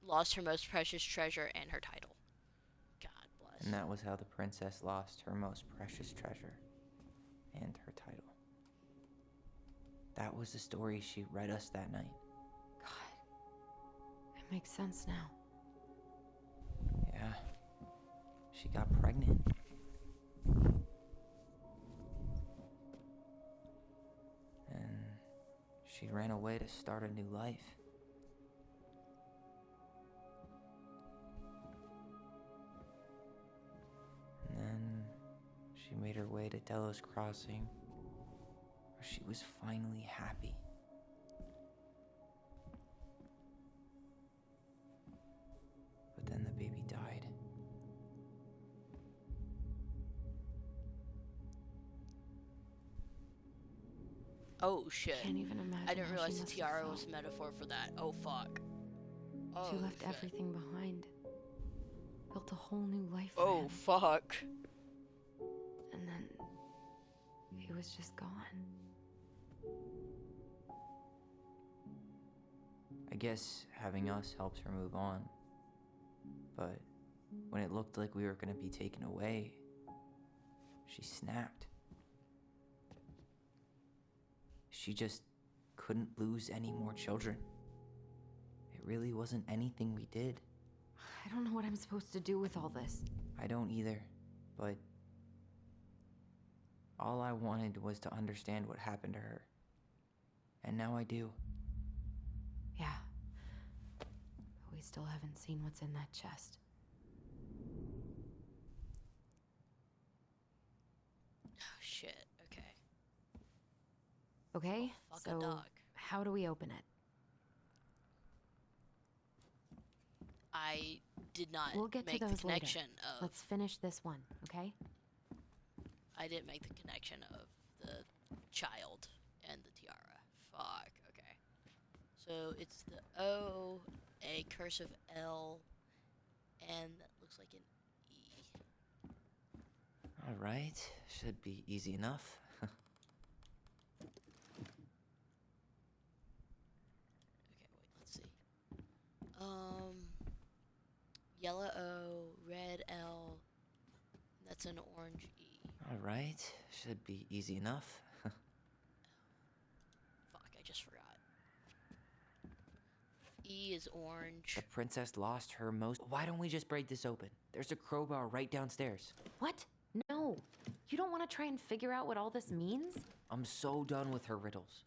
lost her most precious treasure and her title. God bless. And that was how the princess lost her most precious treasure and her title. That was the story she read us that night. God, it makes sense now. Yeah. She got pregnant. And she ran away to start a new life. And then she made her way to Delos Crossing, where she was finally happy. But then the baby died. Oh shit. Can't even imagine. I didn't how realize she the must have tiara felt. was a metaphor for that. Oh fuck. Oh, She left shit. everything behind. Built a whole new life for Oh him. fuck. And then he was just gone. I guess having us helped her move on. But when it looked like we were gonna be taken away, she snapped. She just couldn't lose any more children. It really wasn't anything we did. I don't know what I'm supposed to do with all this. I don't either, but all I wanted was to understand what happened to her. And now I do. Yeah. But we still haven't seen what's in that chest. Oh shit. Okay. Okay? Fuck a So, dog. how do we open it? I did not We'll get to make the those later. connection of. Let's finish this one, okay? I didn't make the connection of the child and the tiara. Fuck. Okay. So it's the O, a cursive L, and that looks like an E. Alright, should be easy enough. Okay, wait, let's see. Yellow O, red L, that's an orange E. Alright, should be easy enough. Fuck, I just forgot. E is orange. The princess lost her most. Why don't we just break this open? There's a crowbar right downstairs. What? No. You don't want to try and figure out what all this means? I'm so done with her riddles.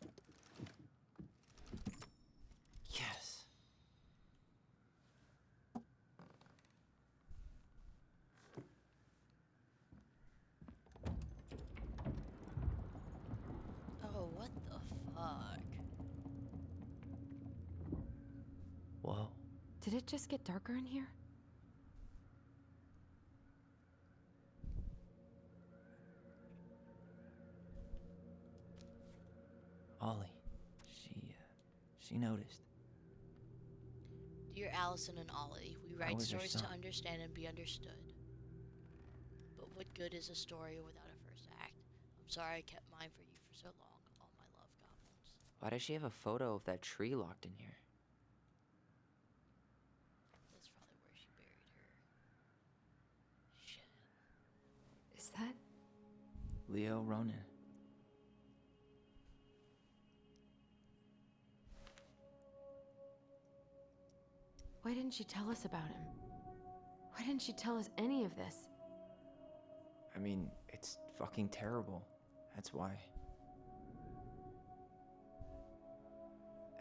Yes. Oh, what the fuck? Whoa. Did it just get darker in here? Ollie. She noticed. Dear Allison and Ollie, we How write is your stories to son? understand and be understood. But what good is a story without a first act? I'm sorry I kept mine for you for so long. All my love, goblins. Why does she have a photo of that tree locked in here? That's probably where she buried her. Shit. Is that? Leo Ronan. Why didn't she tell us about him? Why didn't she tell us any of this? I mean, it's fucking terrible. That's why.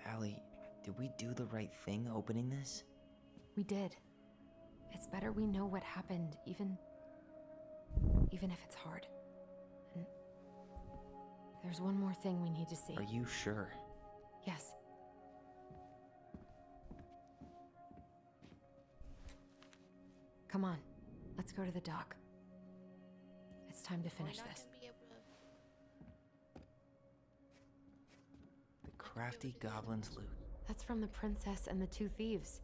Allie, did we do the right thing opening this? We did. It's better we know what happened, even if it's hard. And there's one more thing we need to see. Are you sure? Yes. Come on. Let's go to the dock. It's time to finish We're not this. gonna be able to. The crafty goblin's loot. That's from The Princess and the Two Thieves.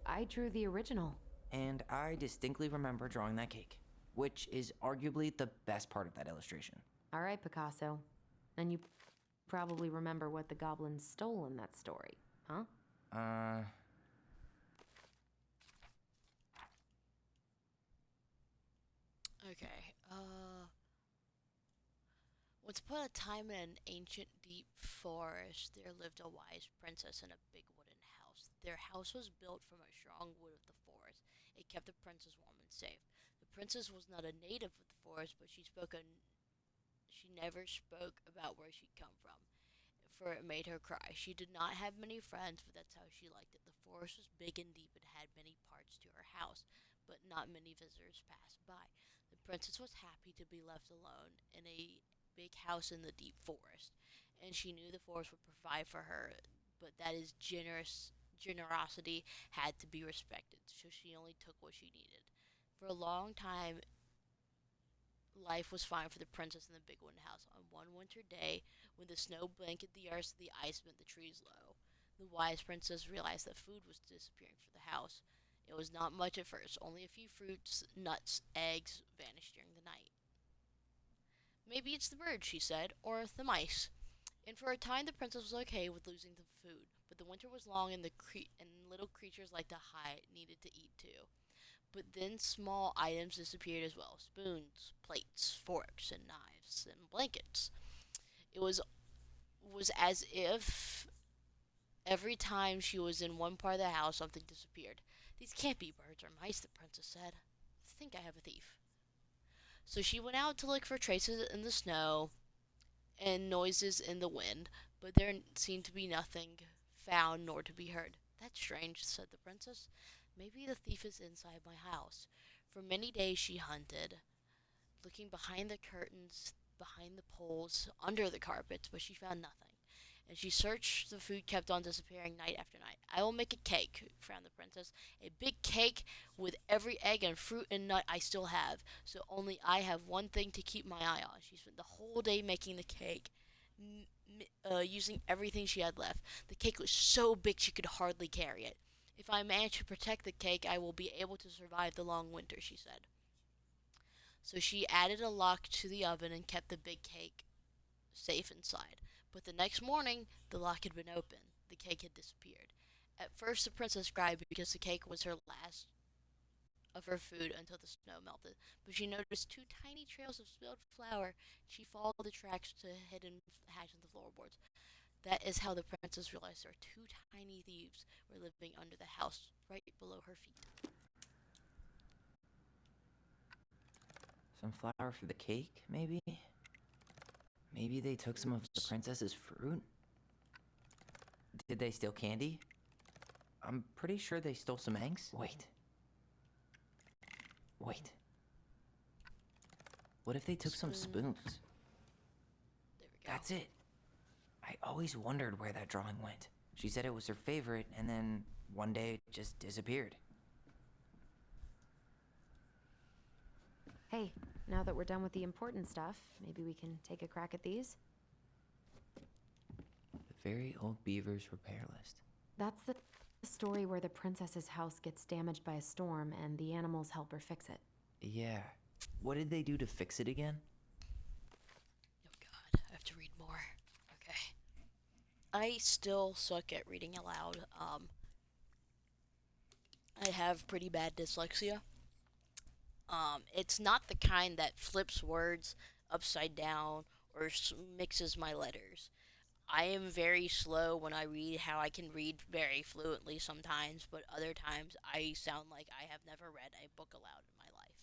I drew the original. And I distinctly remember drawing that cake, which is arguably the best part of that illustration. All right, Picasso. And you probably remember what the goblins stole in that story, huh? Okay. Once upon a time in an ancient deep forest, there lived a wise princess in a big wooden house. Their house was built from a strong wood of the forest. It kept the princess warm and safe. The princess was not a native of the forest, but she never spoke about where she'd come from, for it made her cry. She did not have many friends, but that's how she liked it. The forest was big and deep and had many parts to her house, but not many visitors passed by. The princess was happy to be left alone in a big house in the deep forest, and she knew the forest would provide for her, but that is generosity had to be respected, so she only took what she needed. For a long time, life was fine for the princess in the big wooden house. On one winter day, when the snow blanketed the earth, the ice bent the trees low, the wise princess realized that food was disappearing from the house. It was not much at first. Only a few fruits, nuts, eggs vanished during the night. Maybe it's the birds, she said, or the mice. And for a time, the princess was okay with losing the food. But the winter was long, and little creatures like the hide needed to eat too. But then small items disappeared as well: spoons, plates, forks, and knives, and blankets. It was as if Every time she was in one part of the house, something disappeared. These can't be birds or mice, the princess said. I think I have a thief. So she went out to look for traces in the snow and noises in the wind, but there seemed to be nothing found nor to be heard. That's strange, said the princess. Maybe the thief is inside my house. For many days she hunted, looking behind the curtains, behind the poles, under the carpets, but she found nothing. And she searched, the food kept on disappearing night after night. I will make a cake, frowned the princess. A big cake with every egg and fruit and nut I still have, so only I have one thing to keep my eye on. She spent the whole day making the cake, using everything she had left. The cake was so big she could hardly carry it. If I manage to protect the cake, I will be able to survive the long winter, she said. So she added a lock to the oven and kept the big cake safe inside. But the next morning, the lock had been open. The cake had disappeared. At first, the princess cried because the cake was her last of her food until the snow melted. But she noticed two tiny trails of spilled flour. She followed the tracks to hidden hatch in the floorboards. That is how the princess realized there were two tiny thieves were living under the house, right below her feet. Some flour for the cake, maybe? Maybe they took some of the princess's fruit? Did they steal candy? I'm pretty sure they stole some eggs. Wait. What if they took some spoons? There we go. That's it. I always wondered where that drawing went. She said it was her favorite, and then one day it just disappeared. Hey, now that we're done with the important stuff, maybe we can take a crack at these? The Very Old Beaver's repair list. That's the story where the princess's house gets damaged by a storm and the animals help her fix it. Yeah. What did they do to fix it again? Oh god, I have to read more. Okay. I still suck at reading aloud. I have pretty bad dyslexia. It's not the kind that flips words upside down or mixes my letters. I am very slow when I read, how I can read very fluently sometimes, but other times I sound like I have never read a book aloud in my life.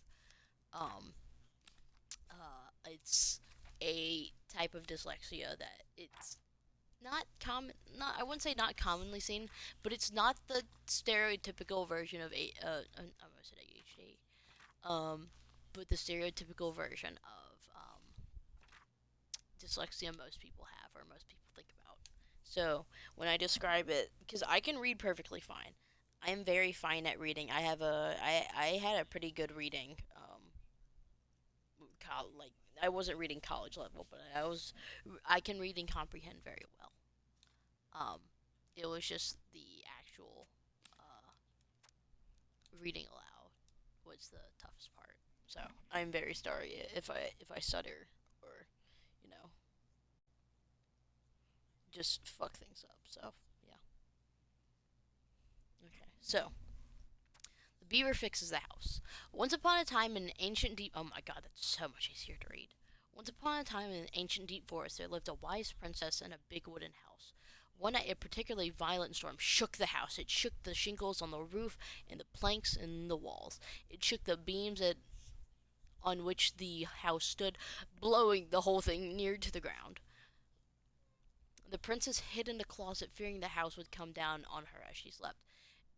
It's a type of dyslexia that it's not common. Not, I wouldn't say not commonly seen, but it's not the stereotypical version of I'm gonna say ADHD. But the stereotypical version of dyslexia most people have, or most people think about. So when I describe it, because I can read perfectly fine, I am very fine at reading. I had a pretty good reading. Like I wasn't reading college level, but I can read and comprehend very well. Um, it was just the actual reading aloud was the toughest part. So I'm very sorry if I stutter or you know just fuck things up. So yeah. Okay. So the beaver fixes the house. Once upon a time in an ancient deep. Oh my god, that's so much easier to read. Once upon a time in an ancient deep forest, there lived a wise princess in a big wooden house. One night, a particularly violent storm shook the house. It shook the shingles on the roof and the planks in the walls. It shook the beams on which the house stood, blowing the whole thing near to the ground. The princess hid in the closet, fearing the house would come down on her as she slept.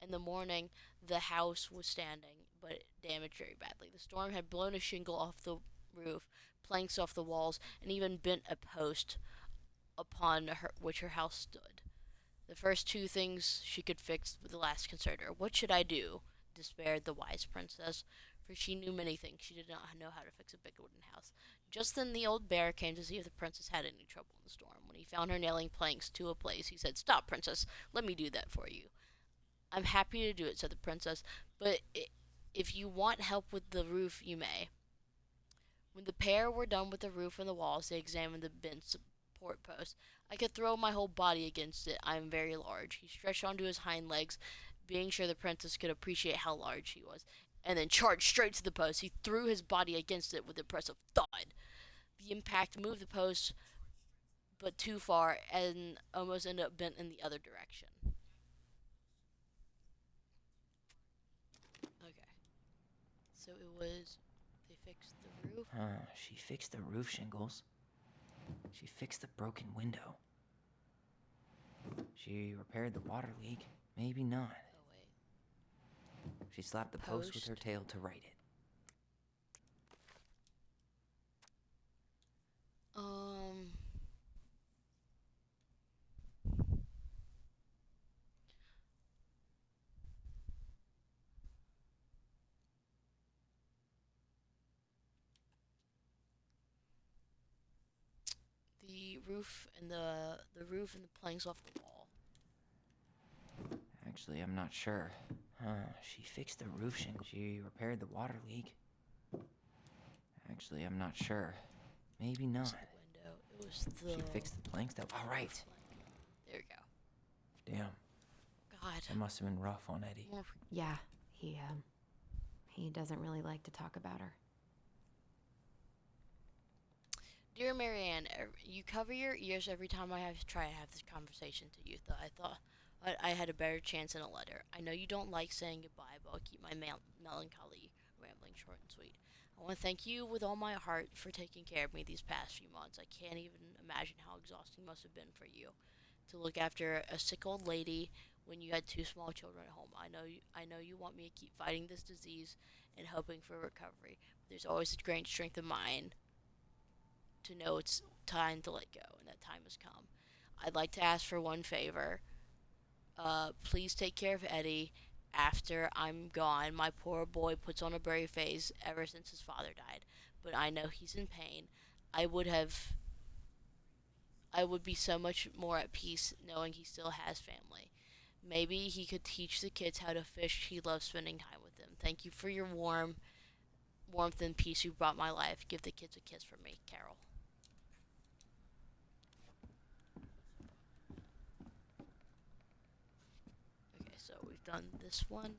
In the morning, the house was standing, but damaged very badly. The storm had blown a shingle off the roof, planks off the walls, and even bent a post upon which her house stood. The first two things she could fix, but the last concerned her. What should I do? Despaired the wise princess, for she knew many things. She did not know how to fix a big wooden house. Just then the old bear came to see if the princess had any trouble in the storm. When he found her nailing planks to a place, he said, "Stop, princess. Let me do that for you." "I'm happy to do it," said the princess, "but if you want help with the roof, you may." When the pair were done with the roof and the walls, they examined the bent support post. "I could throw my whole body against it. I am very large." He stretched onto his hind legs, being sure the princess could appreciate how large he was, and then charged straight to the post. He threw his body against it with an impressive thud. The impact moved the post but too far and almost ended up bent in the other direction. Okay. So it was they fixed the roof. She fixed the roof shingles. She fixed the broken window. She repaired the water leak. Maybe not. Oh wait. She slapped the post with her Post. tail to right it. Um the roof and the planks off the wall. Actually, I'm not sure. She fixed the roof shingle. She repaired the water leak. Actually, I'm not sure. Maybe It not. was the window. It was the She fixed the planks that. All right. plank. There we go. Damn, God. that must have been rough on Eddie. More Yeah, he doesn't really like to talk about her. Dear Marianne, you cover your ears every time I have to try to have this conversation to you. I thought I had a better chance in a letter. I know you don't like saying goodbye, but I'll keep my melancholy rambling short and sweet. I want to thank you with all my heart for taking care of me these past few months. I can't even imagine how exhausting it must have been for you to look after a sick old lady when you had two small children at home. I know you want me to keep fighting this disease and hoping for recovery. But there's always a great strength of mind to know it's time to let go, and that time has come. I'd like to ask for one favor. Please take care of Eddie after I'm gone. My poor boy puts on a brave face ever since his father died, but I know he's in pain. I would have. I would be so much more at peace knowing he still has family. Maybe he could teach the kids how to fish. He loves spending time with them. Thank you for your warmth and peace you brought my life. Give the kids a kiss for me, Carol. Okay, so we've done this one.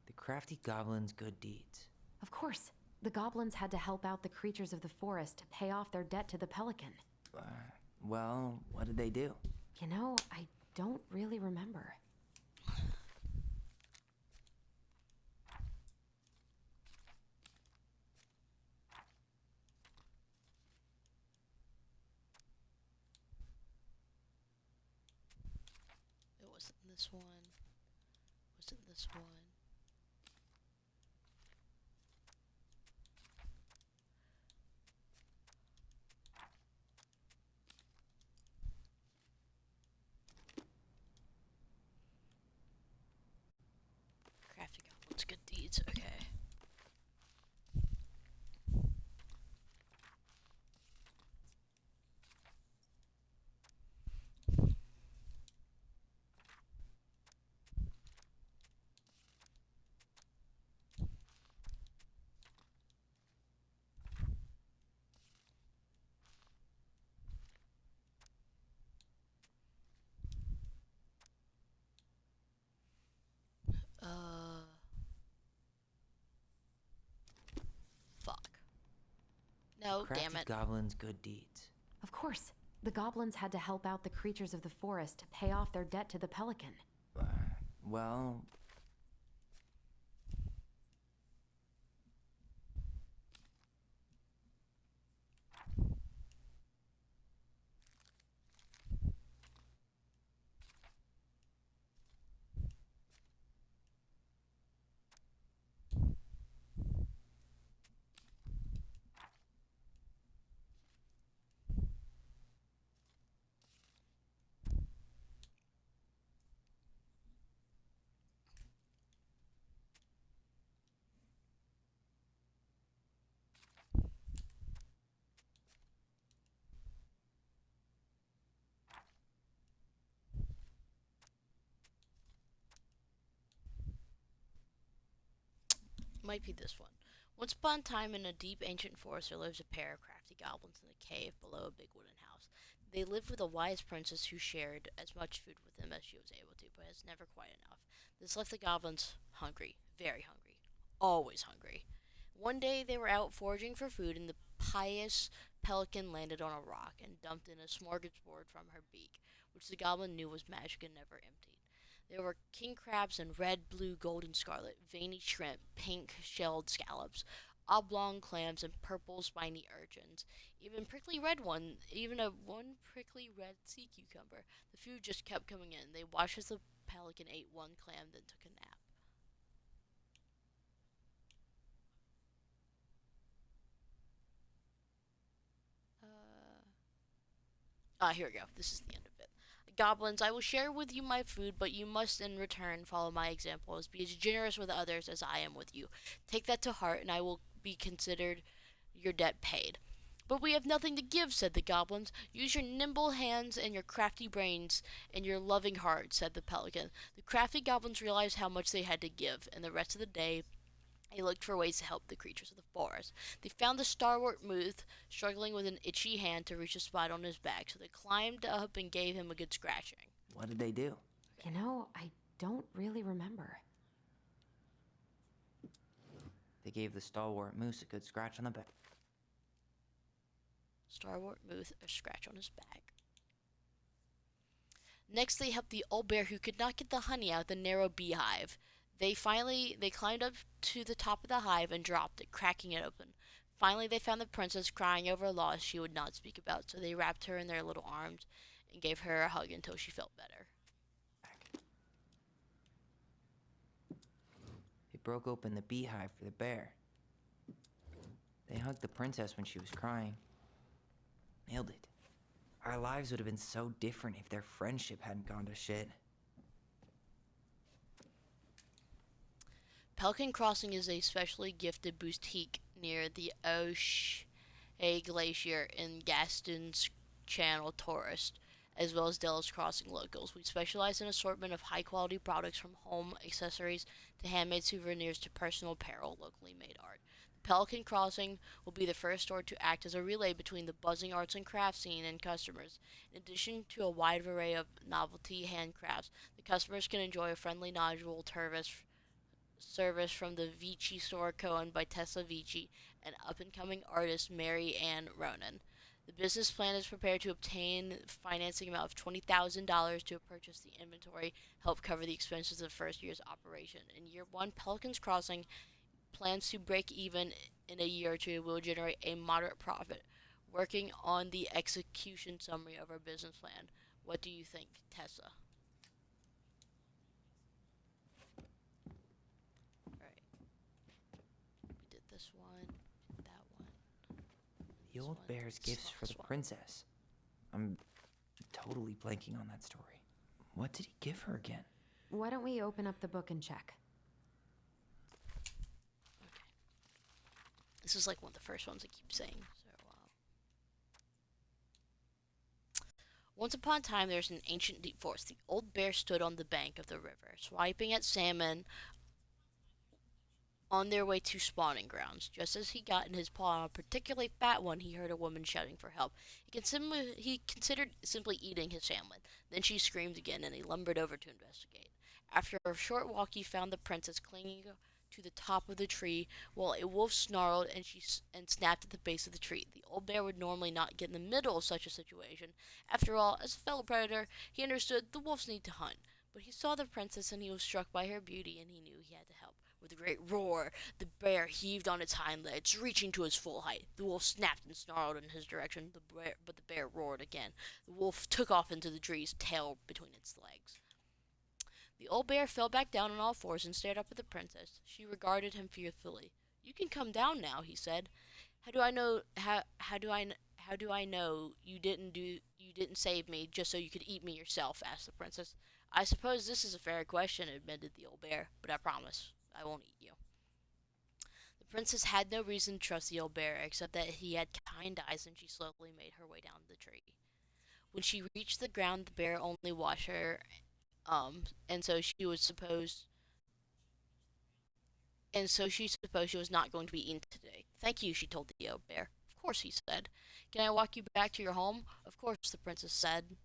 The crafty goblin's good deeds. Of course, the goblins had to help out the creatures of the forest to pay off their debt to the pelican. Well, what did they do? You know, I don't really remember. It wasn't this one. Wasn't this one. Crafty goblins, good deeds. Okay. Uh. Fuck. No, Crafty damn it. goblin's good deeds. Of course, the goblins had to help out the creatures of the forest to pay off their debt to the pelican. Well, Might be this one. Once upon a time, in a deep ancient forest, there lives a pair of crafty goblins in a cave below a big wooden house. They lived with a wise princess who shared as much food with them as she was able to, but it's never quite enough. This left the goblins hungry, very hungry, always hungry. One day they were out foraging for food in the pious pelican landed on a rock and dumped in a smorgasbord from her beak, which the goblin knew was magic and never emptied. There were king crabs and red, blue, gold, and scarlet, veiny shrimp, pink-shelled scallops, oblong clams, and purple spiny urchins. Even one prickly red sea cucumber. The food just kept coming in. They watched as the pelican ate one clam, then took a nap. Here we go. This is the end of it. Goblins, I will share with you my food, but you must in return follow my examples. Be as generous with others as I am with you. Take that to heart, and I will be considered your debt paid. But we have nothing to give, said the goblins. Use your nimble hands and your crafty brains and your loving heart, said the pelican. The crafty goblins realized how much they had to give, and the rest of the day they looked for ways to help the creatures of the forest. They found the stalwart Muth struggling with an itchy hand to reach a spot on his back, so they climbed up and gave him a good scratching. What did they do? You know, I don't really remember. They gave the stalwart moose a good scratch on the back. Stalwart Muth a scratch on his back. Next, they helped the old bear who could not get the honey out of the narrow beehive. They climbed up to the top of the hive and dropped it, cracking it open. Finally, they found the princess crying over a loss she would not speak about, so they wrapped her in their little arms and gave her a hug until she felt better. They broke open the beehive for the bear. They hugged the princess when she was crying. Nailed it. Our lives would have been so different if their friendship hadn't gone to shit. Pelican Crossing is a specially gifted boutique near the Oche Glacier in Gaston's Channel Tourist, as well as Delos Crossing locals. We specialize in assortment of high-quality products from home accessories to handmade souvenirs to personal apparel, locally made art. Pelican Crossing will be the first store to act as a relay between the buzzing arts and crafts scene and customers. In addition to a wide array of novelty handcrafts, the customers can enjoy a friendly, knowledgeable service from the Vici store co-owned by Tessa Vici and up-and-coming artist Mary Ann Ronan. The business plan is prepared to obtain financing amount of $20,000 to purchase the inventory, help cover the expenses of the first year's operation. In year one, Pelican's Crossing plans to break even in a year or two. Will generate a moderate profit. Working on the execution summary of our business plan. What do you think, Tessa? Alright. We did this one, that one. The old bear's gifts for the princess. I'm totally blanking on that story. What did he give her again? Why don't we open up the book and check? Okay. This is like one of the first ones I keep saying. So, once upon a time, there was an ancient deep forest. The old bear stood on the bank of the river, swiping at salmon on their way to spawning grounds. Just as he got in his paw on a particularly fat one, he heard a woman shouting for help. He considered simply eating his salmon. Then she screamed again, and he lumbered over to investigate. After a short walk, he found the princess clinging to the top of the tree, while a wolf snarled and snapped at the base of the tree. The old bear would normally not get in the middle of such a situation. After all, as a fellow predator, he understood the wolves need to hunt. But he saw the princess, and he was struck by her beauty, and he knew he had to help. With a great roar, the bear heaved on its hind legs, reaching to its full height. The wolf snapped and snarled in his direction, but the bear roared again. The wolf took off into the trees, tail between its legs. The old bear fell back down on all fours and stared up at the princess. She regarded him fearfully. "You can come down now," he said. "How do I know? How do I know you didn't save me just so you could eat me yourself?" asked the princess. "I suppose this is a fair question," admitted the old bear, "but I promise I won't eat you." The princess had no reason to trust the old bear, except that he had kind eyes, and she slowly made her way down the tree. When she reached the ground, the bear only watched her, and so she supposed she was not going to be eaten today. "Thank you," she told the old bear. "Of course," he said. "Can I walk you back to your home?" "Of course," the princess said.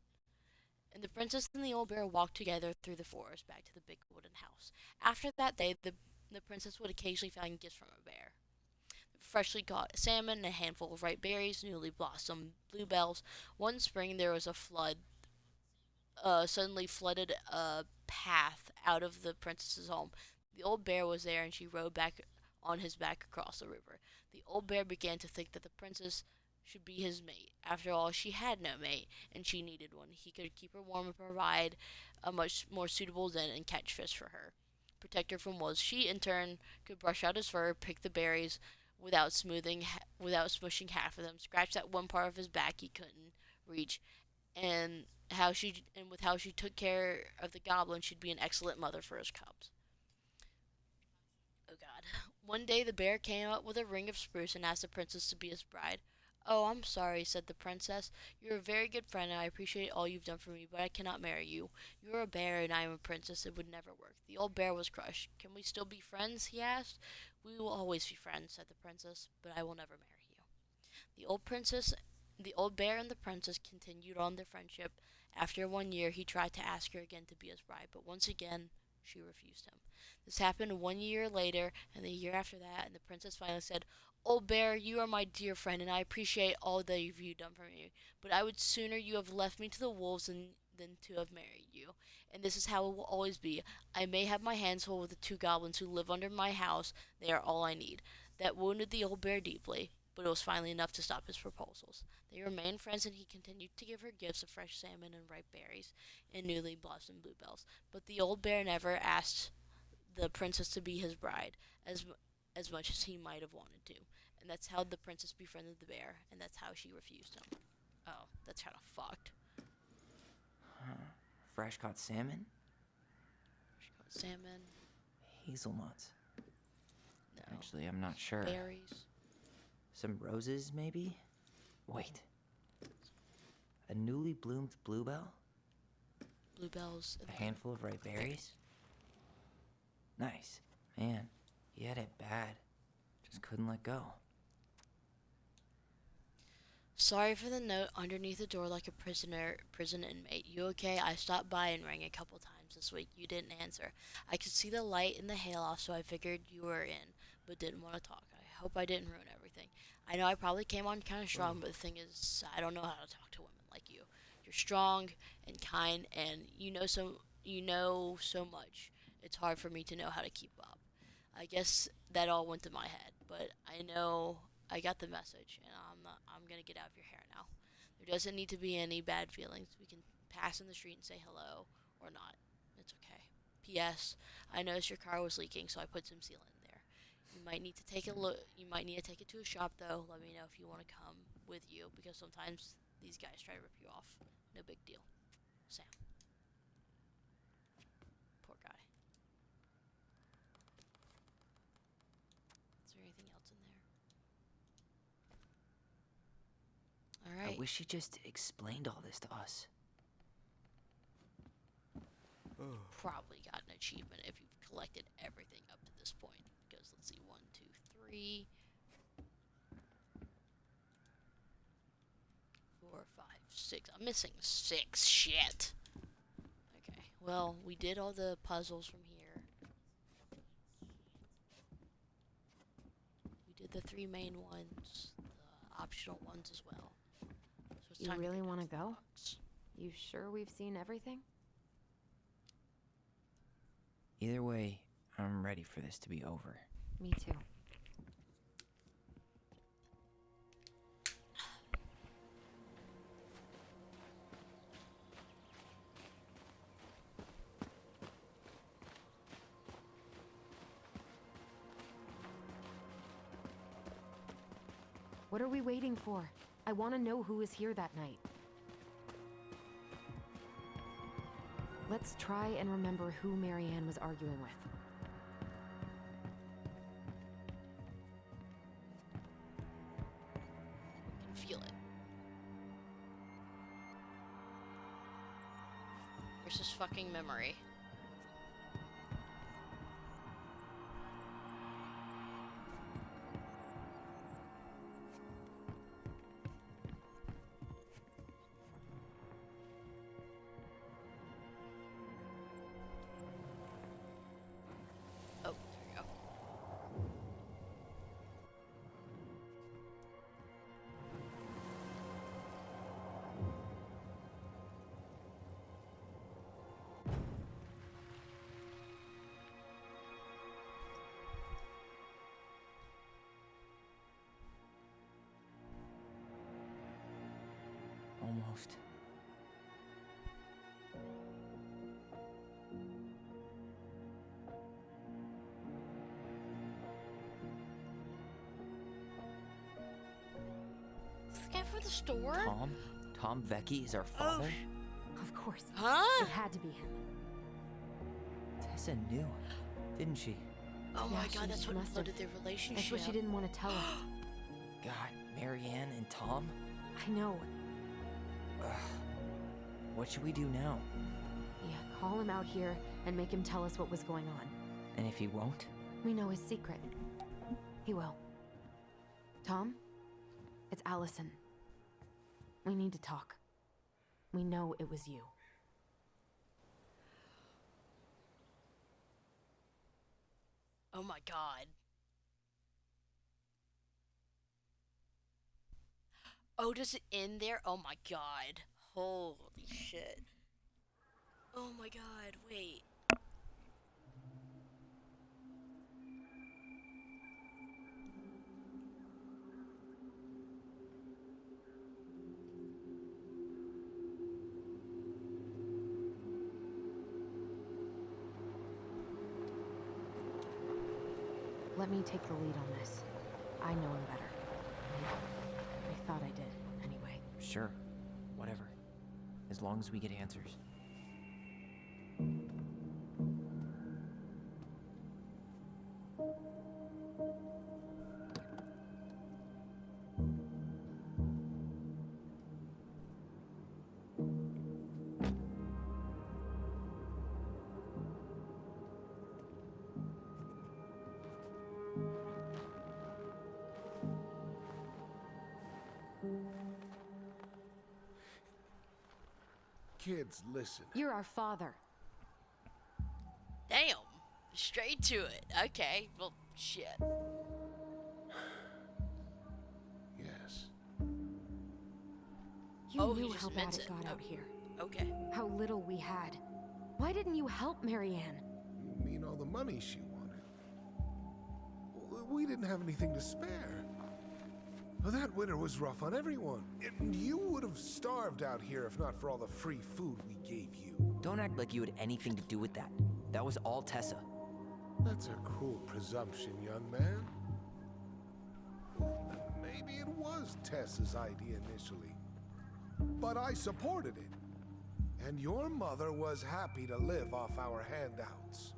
And the princess and the old bear walked together through the forest back to the big wooden house. After that day, the princess would occasionally find gifts from a bear. The freshly caught salmon, and a handful of ripe berries, newly blossomed bluebells. One spring there was a flood, suddenly flooded a path out of the princess's home. The old bear was there, and she rode back on his back across the river. The old bear began to think that the princess should be his mate. After all, she had no mate, and she needed one. He could keep her warm and provide a much more suitable den and catch fish for her. Protect her from wolves. She, in turn, could brush out his fur, pick the berries without smushing half of them, scratch that one part of his back he couldn't reach, and with how she took care of the goblin, she'd be an excellent mother for his cubs. Oh God. One day the bear came up with a ring of spruce and asked the princess to be his bride. Oh, I'm sorry, said the princess. You're a very good friend, and I appreciate all you've done for me, but I cannot marry you. You're a bear, and I am a princess. It would never work. The old bear was crushed. Can we still be friends? He asked. We will always be friends, said the princess, but I will never marry you. The old bear and the princess continued on their friendship. After 1 year, he tried to ask her again to be his bride, but once again, she refused him. This happened 1 year later, and the year after that, and the princess finally said, Old bear, you are my dear friend, and I appreciate all that you've done for me, but I would sooner you have left me to the wolves than to have married you. And this is how it will always be. I may have my hands full with the two goblins who live under my house. They are all I need. That wounded the old bear deeply, but it was finally enough to stop his proposals. They remained friends, and he continued to give her gifts of fresh salmon and ripe berries and newly blossomed bluebells. But the old bear never asked the princess to be his bride, as much as he might have wanted to. And that's how the princess befriended the bear, and that's how she refused him. Oh, that's kind of fucked. Fresh caught salmon? She caught salmon, Hazelnuts. no, Actually, I'm not sure. berries. Some roses, maybe? Wait. A newly bloomed bluebell? Bluebells. A handful of ripe berries? Nice. Man, he had it bad. Just couldn't let go. Sorry for the note underneath the door like a prison inmate. You okay? I stopped by and rang a couple times this week. You didn't answer. I could see the light in the hayloft, so I figured you were in, but didn't want to talk. I hope I didn't ruin everything. I know I probably came on kind of strong, but the thing is, I don't know how to talk to women like you. You're strong and kind, and you know so much. It's hard for me to know how to keep up. I guess that all went to my head, but I know I got the message, and I'm gonna get out of your hair now. There doesn't need to be any bad feelings. We can pass in the street and say hello, or not. It's okay. P.S. I noticed your car was leaking, so I put some sealant in there. You might need to take a look. You might need to take it to a shop, though. Let me know if you want to come with you, because sometimes these guys try to rip you off. No big deal. Sam. Poor guy. Is there anything else in there? Alright. I wish he just explained all this to us. Probably got an achievement if you've collected everything up to this point. Because let's see, 1, 2, 3, 4, 5, 6. I'm missing 6. Shit. Okay. Well, we did all the puzzles from here. We did the 3 main ones, the optional ones as well. So it's You time to really get want to to the go? box. You sure we've seen everything? Either way, I'm ready for this to be over. Me too. What are we waiting for? I want to know who was here that night. Let's try and remember who Marianne was arguing with. I can feel it. Where's this fucking memory? Oh, there we go. Almost. The guy from the store? Tom Vecchi is our father? Of course. Huh? It had to be him. Tessa knew, didn't she? Oh Yeah, my god, that's she what must have. flooded their relationship. That's what she didn't want to tell us. God, Marianne and Tom? I know. Ugh. What should we do now? Yeah, call him out here and make him tell us what was going on. And if he won't? We know his secret. He will. Tom? It's Allison. We need to talk. We know it was you. Oh my god. Oh, does it end there? Oh my god. Holy shit. Oh my god, wait. Let me take the lead on this. I know him better. I thought I did, anyway. Sure. Whatever. As long as we get answers. Kids, listen. You're our father. Damn. Straight to it. Okay, well, shit. Yes. You Oh, he knew just how bad admits it it. got Oh. out here. Okay. How little we had. Why didn't you help Marianne? You mean all the money she wanted? We didn't have anything to spare. Well, that winter was rough on everyone. You would have starved out here if not for all the free food we gave you. Don't act like you had anything to do with that. That was all Tessa. That's a cruel presumption, young man. Maybe it was Tessa's idea initially. But I supported it. And your mother was happy to live off our handouts.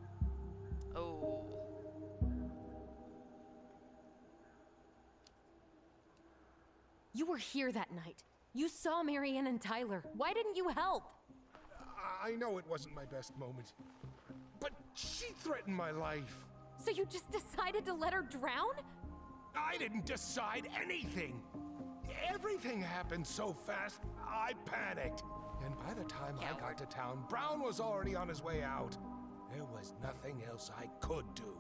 Oh. You were here that night. You saw Marianne and Tyler. Why didn't you help? I know it wasn't my best moment. But she threatened my life. So you just decided to let her drown? I didn't decide anything. Everything happened so fast, I panicked. And by the time I got to town, Brown was already on his way out. There was nothing else I could do.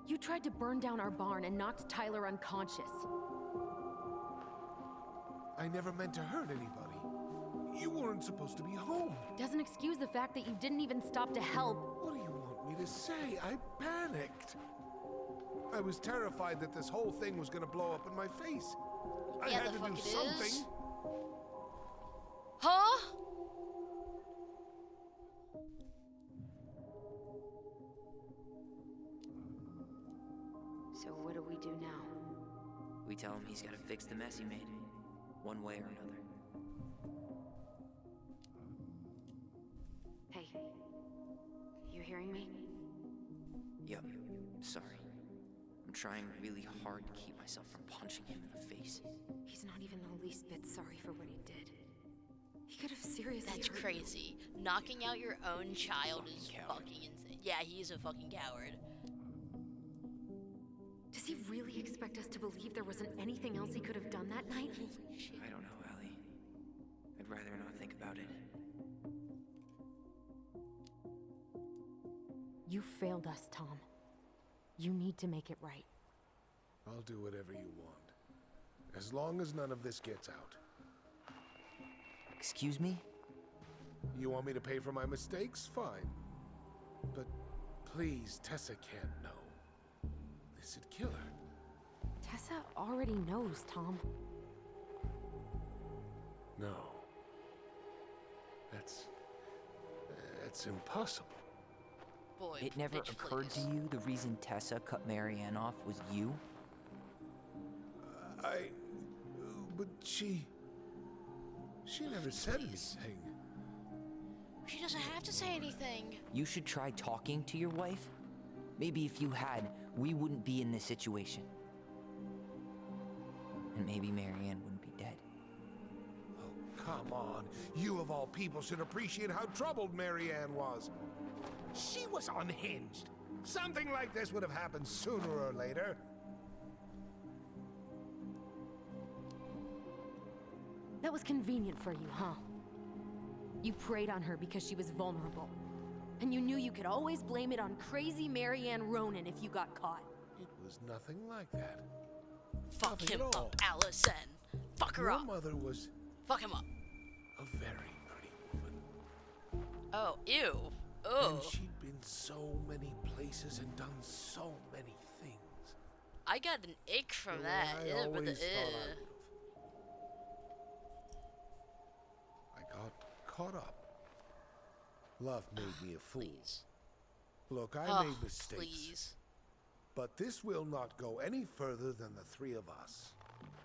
You tried to burn down our barn and knocked Tyler unconscious. I never meant to hurt anybody. You weren't supposed to be home. Doesn't excuse the fact that you didn't even stop to help. What do you want me to say? I panicked. I was terrified that this whole thing was gonna blow up in my face. I Yeah, had the to do fuck it something. is. Huh? So what do we do now? We tell him he's gotta fix the mess he made. One way or another. Hey, you hearing me? Yup. Sorry. I'm trying really hard to keep myself from punching him in the face. He's not even the least bit sorry for what he did. He could have seriously That's hurt you. crazy. Knocking out your own child is Fucking coward. fucking insane. Yeah, he's a fucking coward. Does he really expect us to believe there wasn't anything else he could have done that night? Holy shit. I don't know, Allie. I'd rather not think about it. You failed us, Tom. You need to make it right. I'll do whatever you want. As long as none of this gets out. Excuse me? You want me to pay for my mistakes? Fine. But please, Tessa can't know. This'd kill her. Tessa Tessa already knows, Tom. No. That's impossible. Boy, It never bitch, occurred to please. you the reason Tessa cut Marianne off was you? But she never said anything. She doesn't have to say anything. You should try talking to your wife. Maybe if you had, we wouldn't be in this situation. And maybe Marianne wouldn't be dead. Oh, come on. You of all people should appreciate how troubled Marianne was. She was unhinged. Something like this would have happened sooner or later. That was convenient for you, huh? You preyed on her because she was vulnerable. And you knew you could always blame it on crazy Marianne Ronan if you got caught. It was nothing like that. Fuck Nothing him at all. up, Allison. Fuck her Your up. mother was Fuck him up. a very pretty woman. Oh, ew. And Oh. she'd been so many places and done so many things. I got an ick from The way that. I Ew, with always the thought I ew. would've. I got caught up. Love made me a fool. Please. Look, I Oh, made mistakes. please. But this will not go any further than the three of us.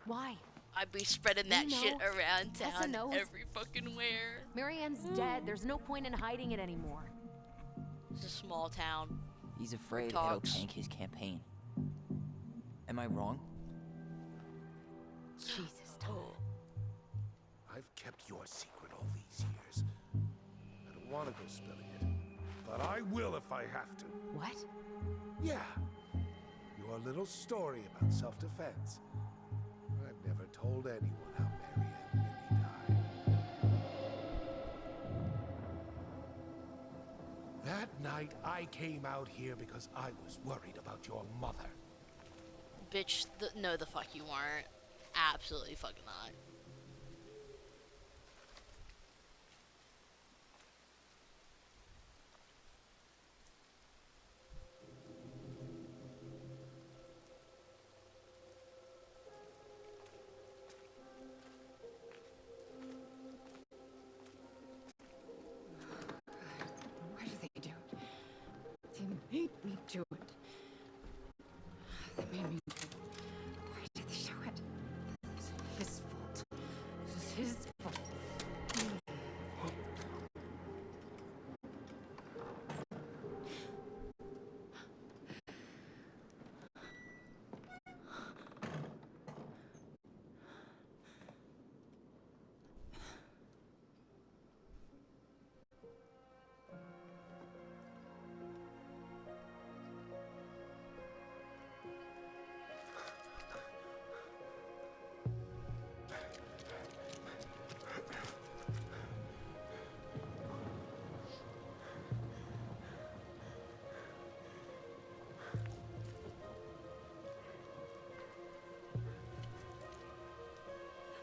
Why? I'd be spreading that We shit know. around Tessa town knows. every fucking where. Marianne's dead. There's no point in hiding it anymore. It's a small town. He's afraid Who it'll talks? tank his campaign. Am I wrong? Jesus, Tom. Oh. I've kept your secret all these years. I don't want to go spilling it. But I will if I have to. What? Yeah. Your little story about self-defense. I've never told anyone how Marianne really died. That night, I came out here because I was worried about your mother. Bitch, no the fuck you weren't. Absolutely fucking not. Why did they do it? They made me do it. They made me do it. Why did they do it? It's his fault. This is his fault.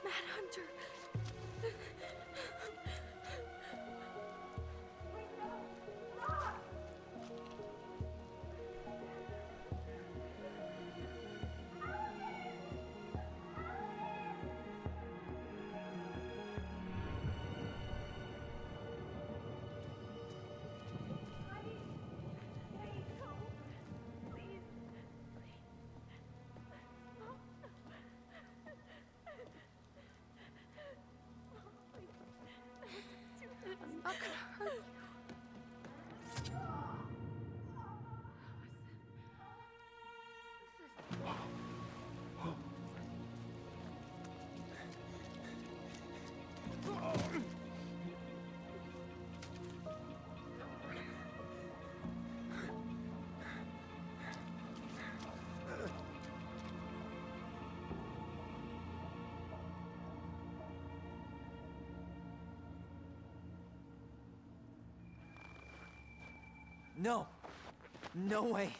Manhunter. I'm not gonna hurt you. No. No way.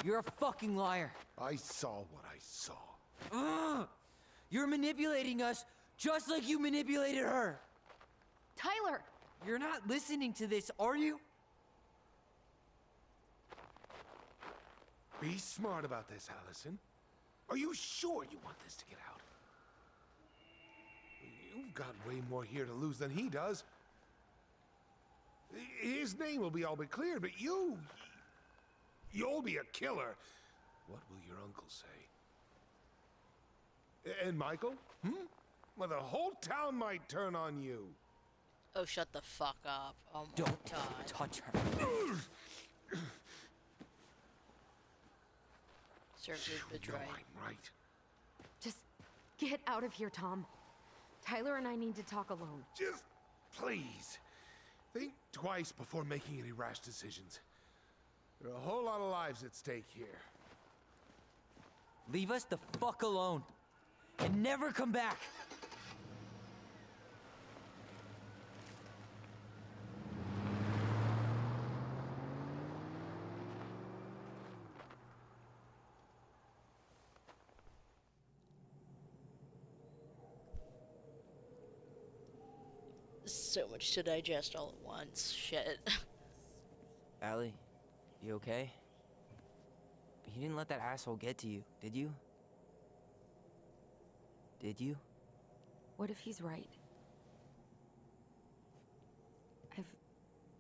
You're a fucking liar. I saw what I saw. Ugh! You're manipulating us just like you manipulated her. Tyler! You're not listening to this, are you? Be smart about this, Allison. Are you sure you want this to get out? You've got way more here to lose than he does. His name will be all but cleared, but you'll be a killer. What will your uncle say? And Michael? Well, the whole town might turn on you. Oh, shut the fuck up. Oh my Don't god. touch her. Serves his bitch No, right. I'm right. Just get out of here, Tom. Tyler and I need to talk alone. Just please think twice before making any rash decisions. There are a whole lot of lives at stake here. Leave us the fuck alone. And never come back. So much to digest all at once. Shit. Allie, you okay? You didn't let that asshole get to you, did you? Did you? What if he's right? I've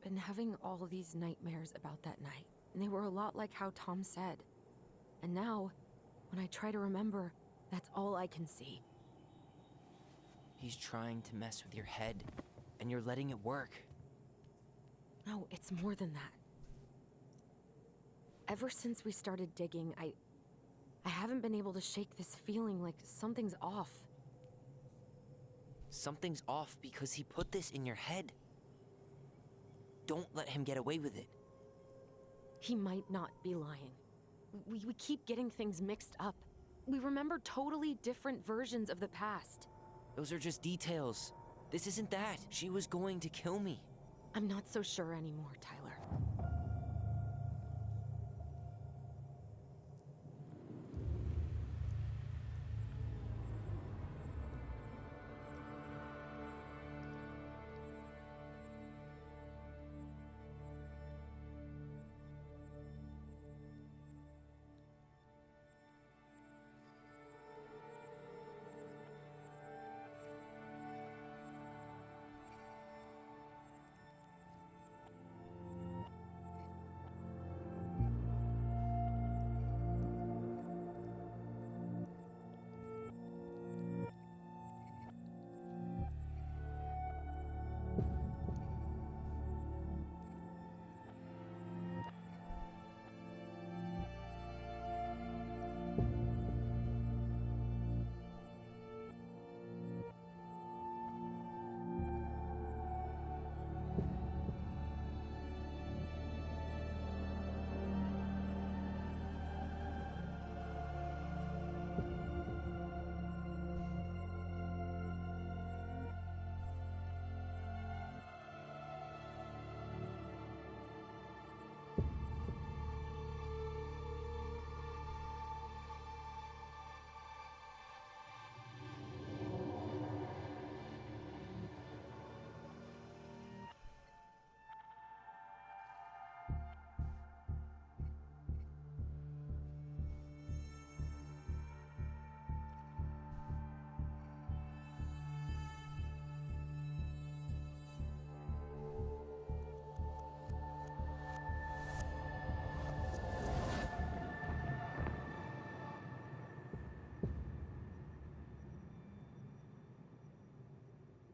been having all these nightmares about that night, and they were a lot like how Tom said. And now, when I try to remember, that's all I can see. He's trying to mess with your head, and you're letting it work. No, it's more than that. Ever since we started digging, I haven't been able to shake this feeling like something's off. Something's off because he put this in your head. Don't let him get away with it. He might not be lying. We keep getting things mixed up. We remember totally different versions of the past. Those are just details. This isn't that. She was going to kill me. I'm not so sure anymore, Tyler.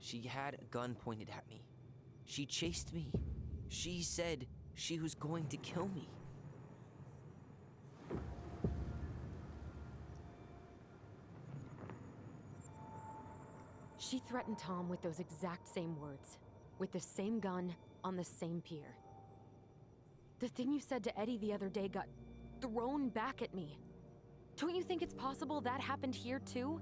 She had a gun pointed at me. She chased me. She said she was going to kill me. She threatened Tom with those exact same words, with the same gun on the same pier. The thing you said to Eddie the other day got thrown back at me. Don't you think it's possible that happened here too?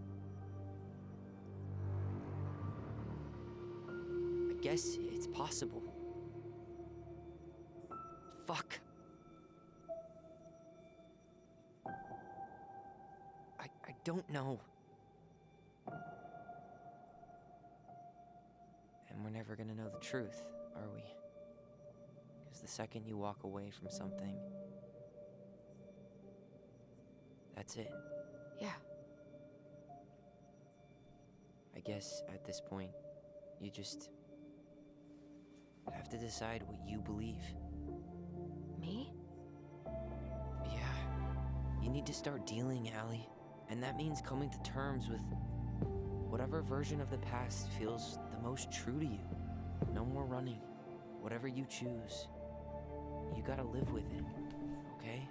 I guess it's possible. Fuck. I don't know. And we're never gonna know the truth, are we? Because the second you walk away from something, that's it. Yeah. I guess at this point, you just have to decide what you believe. Me? Yeah. You need to start dealing, Allie. And that means coming to terms with whatever version of the past feels the most true to you. No more running. Whatever you choose, you gotta live with it, okay?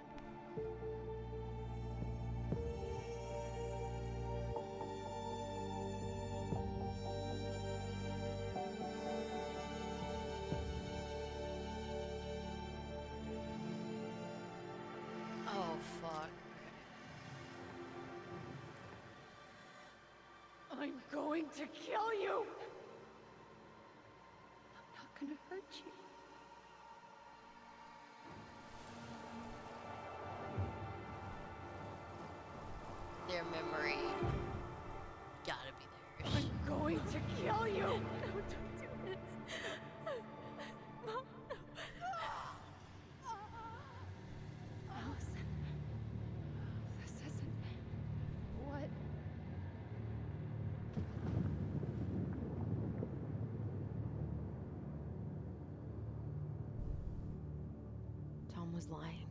Oh fuck. I'm going to kill you! I'm not gonna hurt you. Their memory gotta be theirs. I'm going to kill you! No, don't do this. Mom, no. Allison. This isn't what... Tom was lying.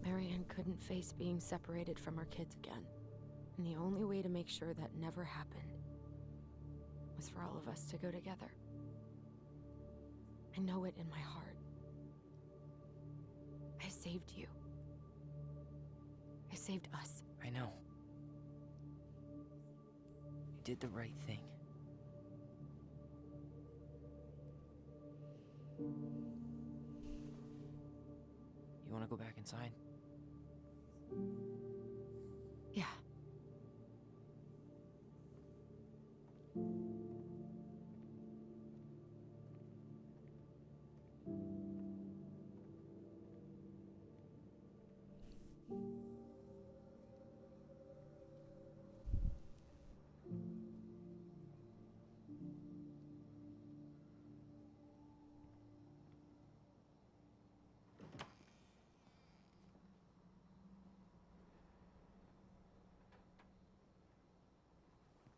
Marianne couldn't face being separated from her kids again. And the only way to make sure that never happened was for all of us to go together. I know it in my heart. I saved you. I saved us. I know. You did the right thing. You wanna go back inside? Yeah.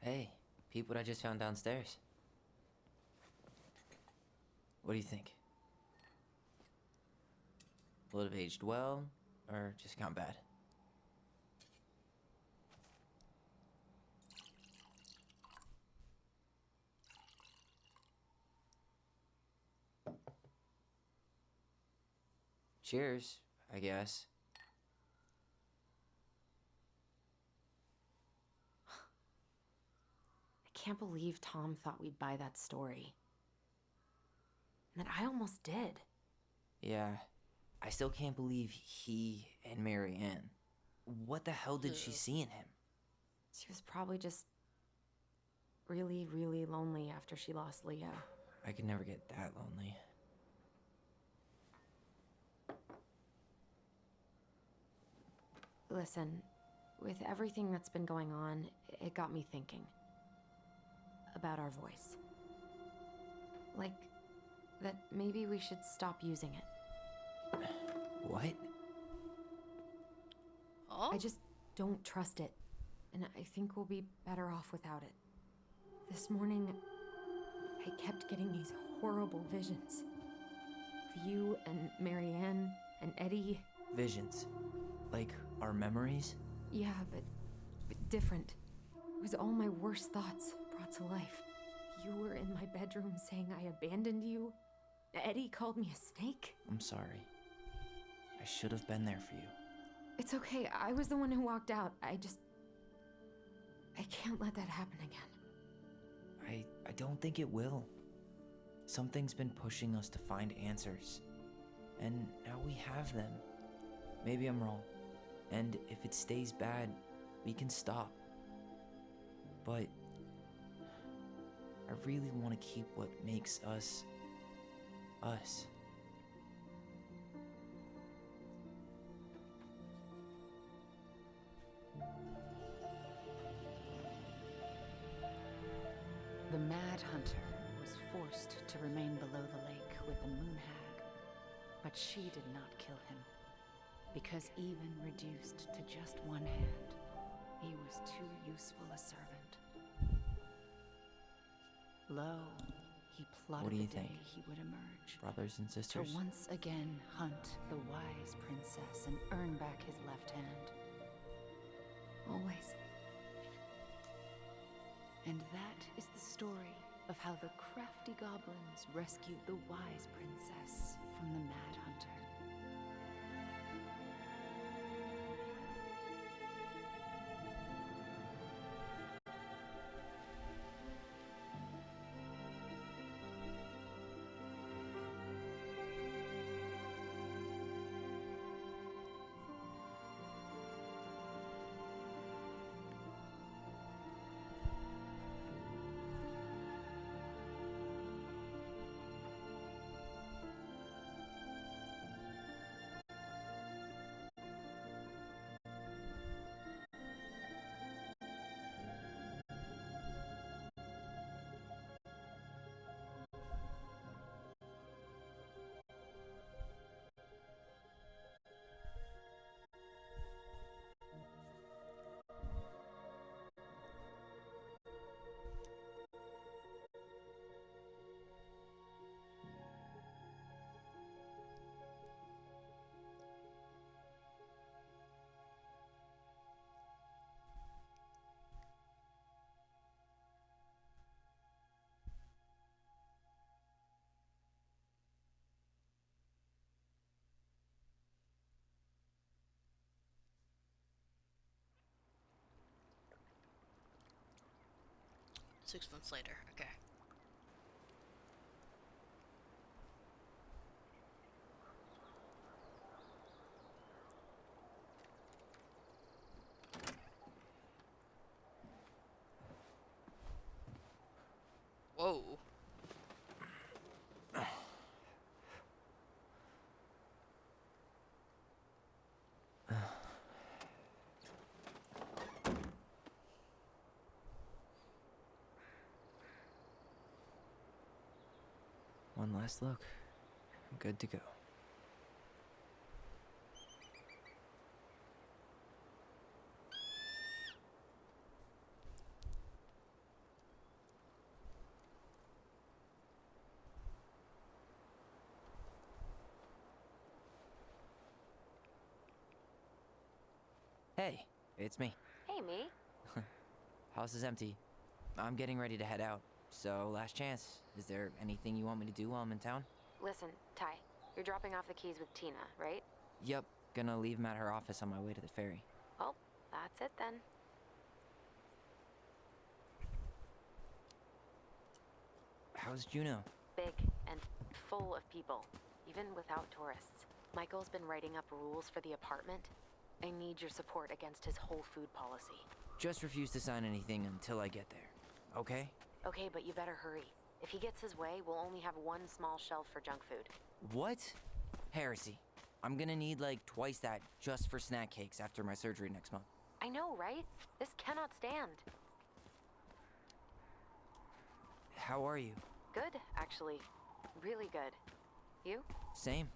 Hey, peep what I just found downstairs. What do you think? Will it have aged well, or just gone bad? Cheers, I guess. I can't believe Tom thought we'd buy that story. And that I almost did. Yeah, I still can't believe he and Marianne. What the hell did she Ugh. see in him? She was probably just really, really lonely after she lost Leo. I could never get that lonely. Listen, with everything that's been going on, it got me thinking. About our voice. Like, that maybe we should stop using it. What? Oh? I just don't trust it. And I think we'll be better off without it. This morning, I kept getting these horrible visions. Of you and Marianne and Eddie. Visions. Like our memories? Yeah, but different. It was all my worst thoughts brought to life. You were in my bedroom saying I abandoned you. Eddie called me a snake. I'm sorry. I should have been there for you. It's okay, I was the one who walked out. I can't let that happen again. I don't think it will. Something's been pushing us to find answers. And now we have them. Maybe I'm wrong. And if it stays bad, we can stop. But I really want to keep what makes us, us. The Mad Hunter was forced to remain below the lake with the Moon Hag, but she did not kill him. because even reduced to just one hand, he was too useful a servant. Lo, he plotted do you the day think? he would emerge. Brothers and To sisters? once again hunt the wise princess and earn back his left hand. Always. And that is the story of how the crafty goblins rescued the wise princess from the Mad Hunter. Six months later. Okay. Whoa. One last look. Good to go. Hey, it's me. Hey, me. House is empty. I'm getting ready to head out. So, last chance. Is there anything you want me to do while I'm in town? Listen, Ty, you're dropping off the keys with Tina, right? Yep, gonna leave them at her office on my way to the ferry. Well, that's it then. How's Juno? Big and full of people, even without tourists. Michael's been writing up rules for the apartment. I need your support against his whole food policy. Just refuse to sign anything until I get there. Okay? Okay, but you better hurry. If he gets his way, we'll only have one small shelf for junk food. What? Heresy. I'm gonna need like twice that just for snack cakes after my surgery next month. I know, right? This cannot stand. How are you? Good, actually. Really good. You? Same.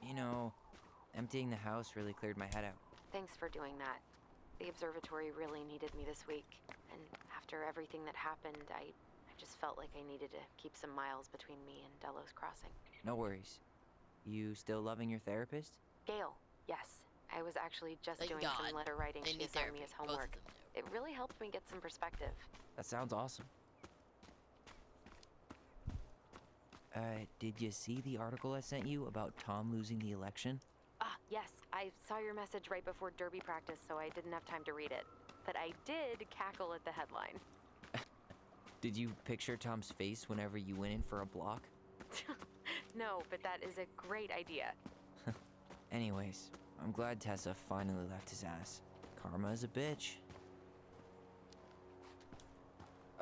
You know, emptying the house really cleared my head out. Thanks for doing that. The observatory really needed me this week, and after everything that happened, I just felt like I needed to keep some miles between me and Delos Crossing. No worries. You still loving your therapist? Gail, yes. I was actually just Thank doing God. some letter writing They she need assigned me therapy. as Both of homework. them do. It really helped me get some perspective. That sounds awesome. Did you see the article I sent you about Tom losing the election? Ah, yes. I saw your message right before derby practice, so I didn't have time to read it. But I did cackle at the headline. Did you picture Tom's face whenever you went in for a block? No, but that is a great idea. Anyways, I'm glad Tessa finally left his ass. Karma is a bitch.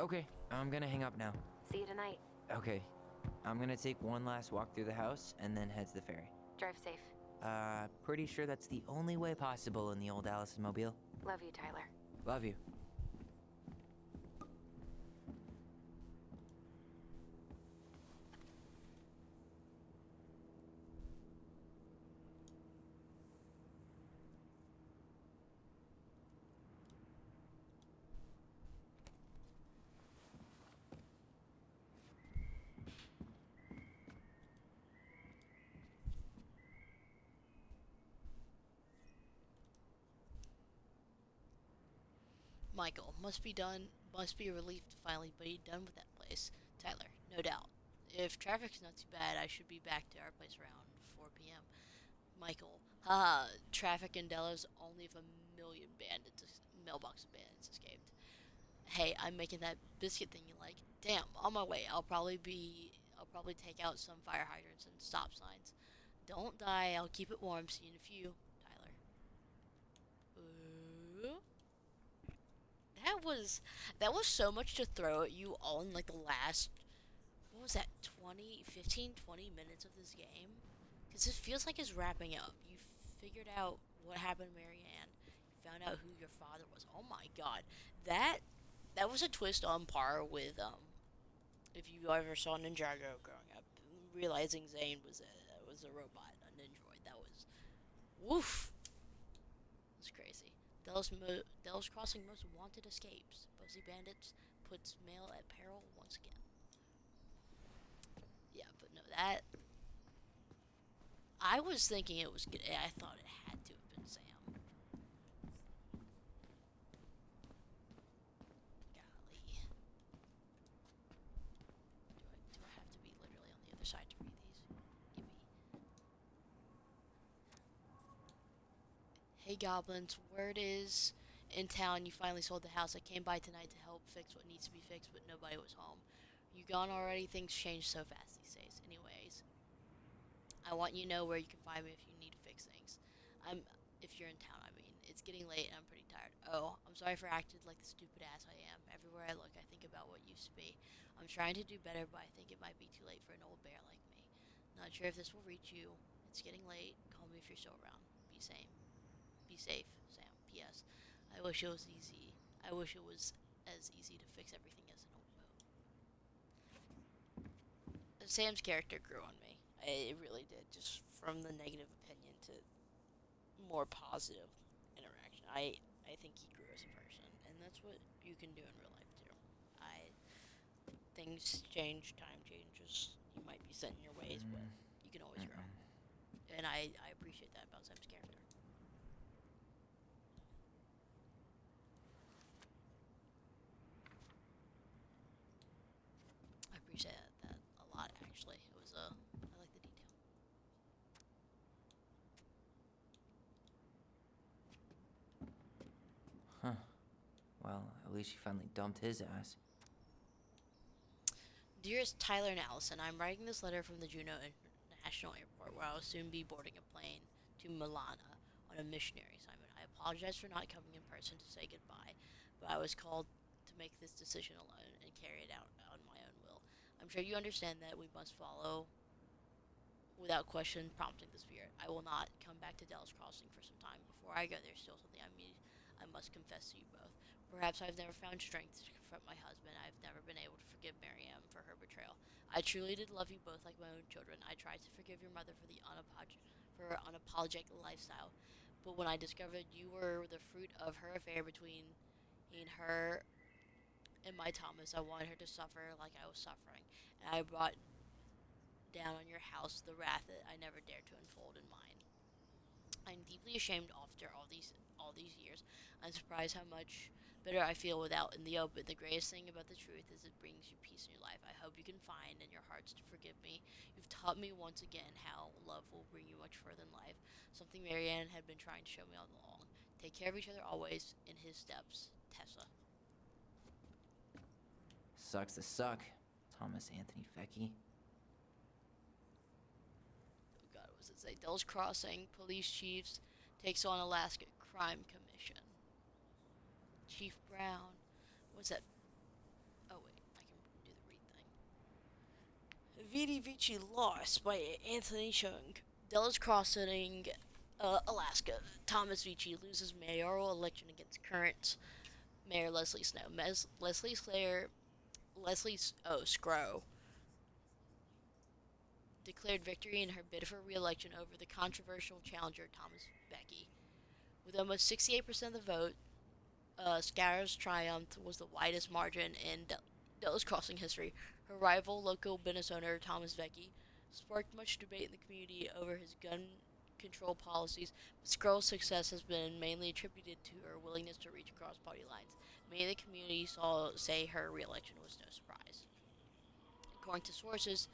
Okay, I'm gonna hang up now. See you tonight. Okay, I'm gonna take one last walk through the house and then head to the ferry. Drive safe. Pretty sure that's the only way possible in the old Allison Mobile. Love you, Tyler. Love you. Michael, must be a relief to finally be done with that place. Tyler, no doubt. If traffic's not too bad, I should be back to our place around 4 p.m. Michael, haha, traffic in Delos only if a million mailbox bandits escaped. Hey, I'm making that biscuit thing you like. Damn, on my way. I'll probably take out some fire hydrants and stop signs. Don't die. I'll keep it warm. See you in a few, Tyler. Ooh. That was so much to throw at you all in like the last, what was that, 20 minutes of this game? Because it feels like it's wrapping up. You figured out what happened to Marianne. You found out who your father was. Oh my god. That was a twist on par with, if you ever saw Ninjago growing up, realizing Zane was a robot, a Nindroid. That was, woof. It was crazy. Delos Crossing most wanted escapes. Bugsy Bandits puts mail at peril once again. Yeah, but no, that... I was thinking it was good. I thought it had to have been Sam. Golly. Do I have to be literally on the other side to read these? Gimme. Hey goblins, word is in town you finally sold the house. I came by tonight to help fix what needs to be fixed, but nobody was home. You gone already? Things change so fast these days. Anyways, I want you to know where you can find me if you need to fix things. If you're in town, I mean. It's getting late and I'm pretty tired. Oh, I'm sorry for acting like the stupid ass I am. Everywhere I look, I think about what used to be. I'm trying to do better, but I think it might be too late for an old bear like me. Not sure if this will reach you. It's getting late. Call me if you're still around. Be safe. Be safe, Sam. P.S. I wish it was easy. I wish it was as easy to fix everything as an old boat. Sam's character grew on me. It really did. Just from the negative opinion to more positive interaction. I think he grew as a person, and that's what you can do in real life too. Things change, time changes. You might be set in your ways, but you can always grow. And I appreciate that about Sam's character. I appreciate that a lot, actually. It was I like the detail. Huh. Well, at least she finally dumped his ass. Dearest Tyler and Allison, I'm writing this letter from the Juneau International Airport, where I will soon be boarding a plane to Milana on a missionary assignment. I apologize for not coming in person to say goodbye, but I was called to make this decision alone and carry it out on my own will. I'm sure you understand that we must follow, without question, prompting the spirit. I will not come back to Delos Crossing for some time. Before I go, there's still something I must confess to you both. Perhaps I've never found strength to confront my husband. I've never been able to forgive Marianne for her betrayal. I truly did love you both like my own children. I tried to forgive your mother for her unapologetic lifestyle, but when I discovered you were the fruit of her affair between her and my Thomas, I wanted her to suffer like I was suffering, and I brought down on your house the wrath that I never dared to unfold in mine. I'm deeply ashamed after all these years. I'm surprised how much better I feel without in the open. The greatest thing about the truth is it brings you peace in your life. I hope you can find in your hearts to forgive me. You've taught me once again how love will bring you much further in life, something Marianne had been trying to show me all along. Take care of each other always. In his steps, Tessa. Sucks to suck, Thomas Anthony Fecky. Oh god, what does it say? Delos Crossing police chiefs takes on Alaska Crime Commission. Chief Brown. What's that? Oh wait, I can do the read thing. Vidi Vici Lost by Anthony Chung. Delos Crossing, Alaska. Thomas Vici loses mayoral election against current Mayor Leslie Snow. Leslie Scrow declared victory in her bid for re-election over the controversial challenger Thomas Becky. With almost 68% of the vote, Scarra's triumph was the widest margin in Delos Crossing history. Her rival, local business owner Thomas Becky, sparked much debate in the community over his gun control policies, but Skrull's success has been mainly attributed to her willingness to reach across party lines. Many in the community say her re-election was no surprise. According to sources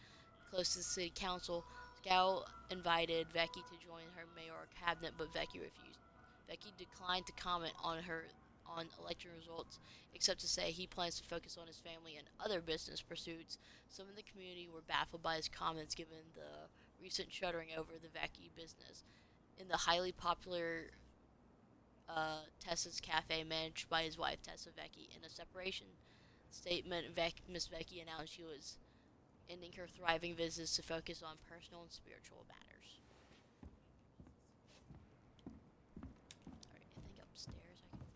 close to the city council, Scow invited Vecchi to join her mayoral cabinet, but Vecchi refused. Vecchi declined to comment on election results, except to say he plans to focus on his family and other business pursuits. Some in the community were baffled by his comments given the recent shuttering over the Vecchi business. In the highly popular Tessa's Cafe, managed by his wife Tessa Vecchi, in a separation statement, Miss Vecchi announced she was ending her thriving business to focus on personal and spiritual matters. Alright, anything upstairs I can find?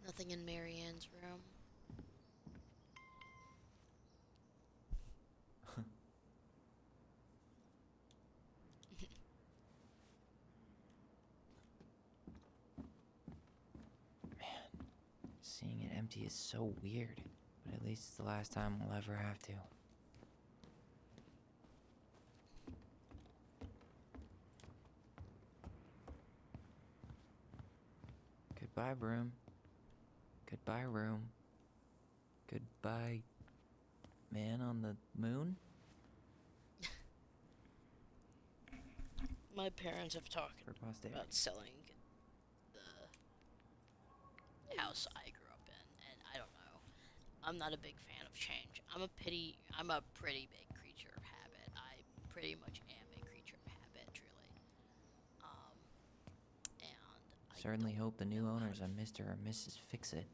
Nothing in Marianne's room. Seeing it empty is so weird, but at least it's the last time we'll ever have to. Goodbye, broom. Goodbye, room. Goodbye, man on the moon? My parents have talked For posterity. about selling the house I grew up in, and I don't know. I'm not a big fan of change. I'm a pretty big creature of habit. I pretty much am a creature of habit, truly. And I Certainly don't hope the new know how owners to are Mr. or Mrs. Fix-It.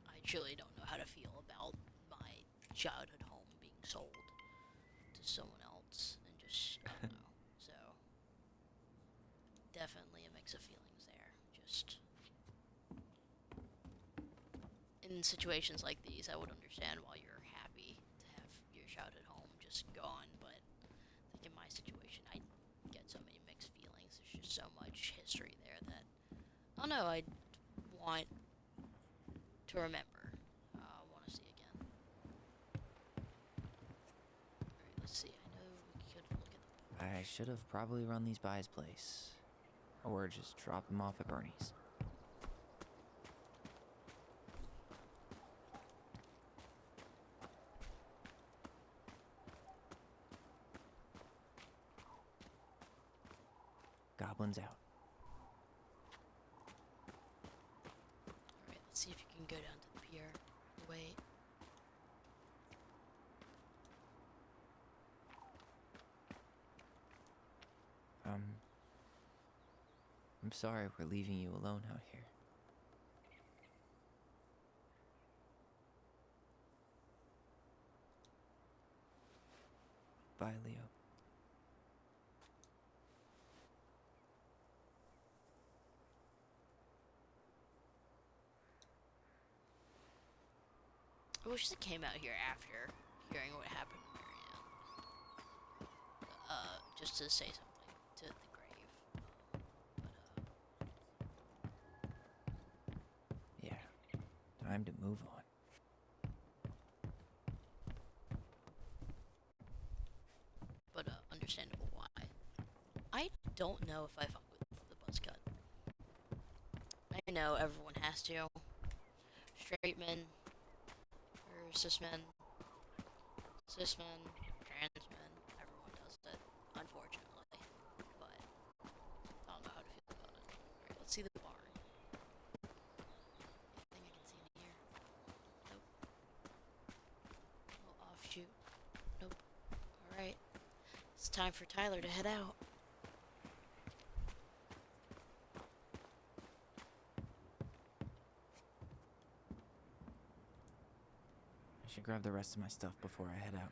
I truly don't know how to feel about my childhood home being sold to someone else, and just I don't know. So definitely a mix of feelings there. Just in situations like these, I would understand why you're happy to have your childhood home just gone, but I think in my situation, I get so many mixed feelings. There's just so much history there that I don't know. I want to remember. I want to see again. Alright, let's see. I know we could look at the. I should have probably run these by his place. Or just drop them off at Bernie's. Goblins out. Alright, let's see if you can go down to the pier. Wait. I'm sorry we're leaving you alone out here. Bye, Leo. I wish they came out here after hearing what happened to Marianne. Just to say something to the grave. Yeah, time to move on. Understandable why. I don't know if I fuck with the buzz cut. I know everyone has to. Straight men, or cis men, trans men, everyone does it, unfortunately. But I don't know how to feel about it. Alright, let's see the barn. Anything I can see in here? Nope. No offshoot. Nope. Alright. It's time for Tyler to head out. I should grab the rest of my stuff before I head out.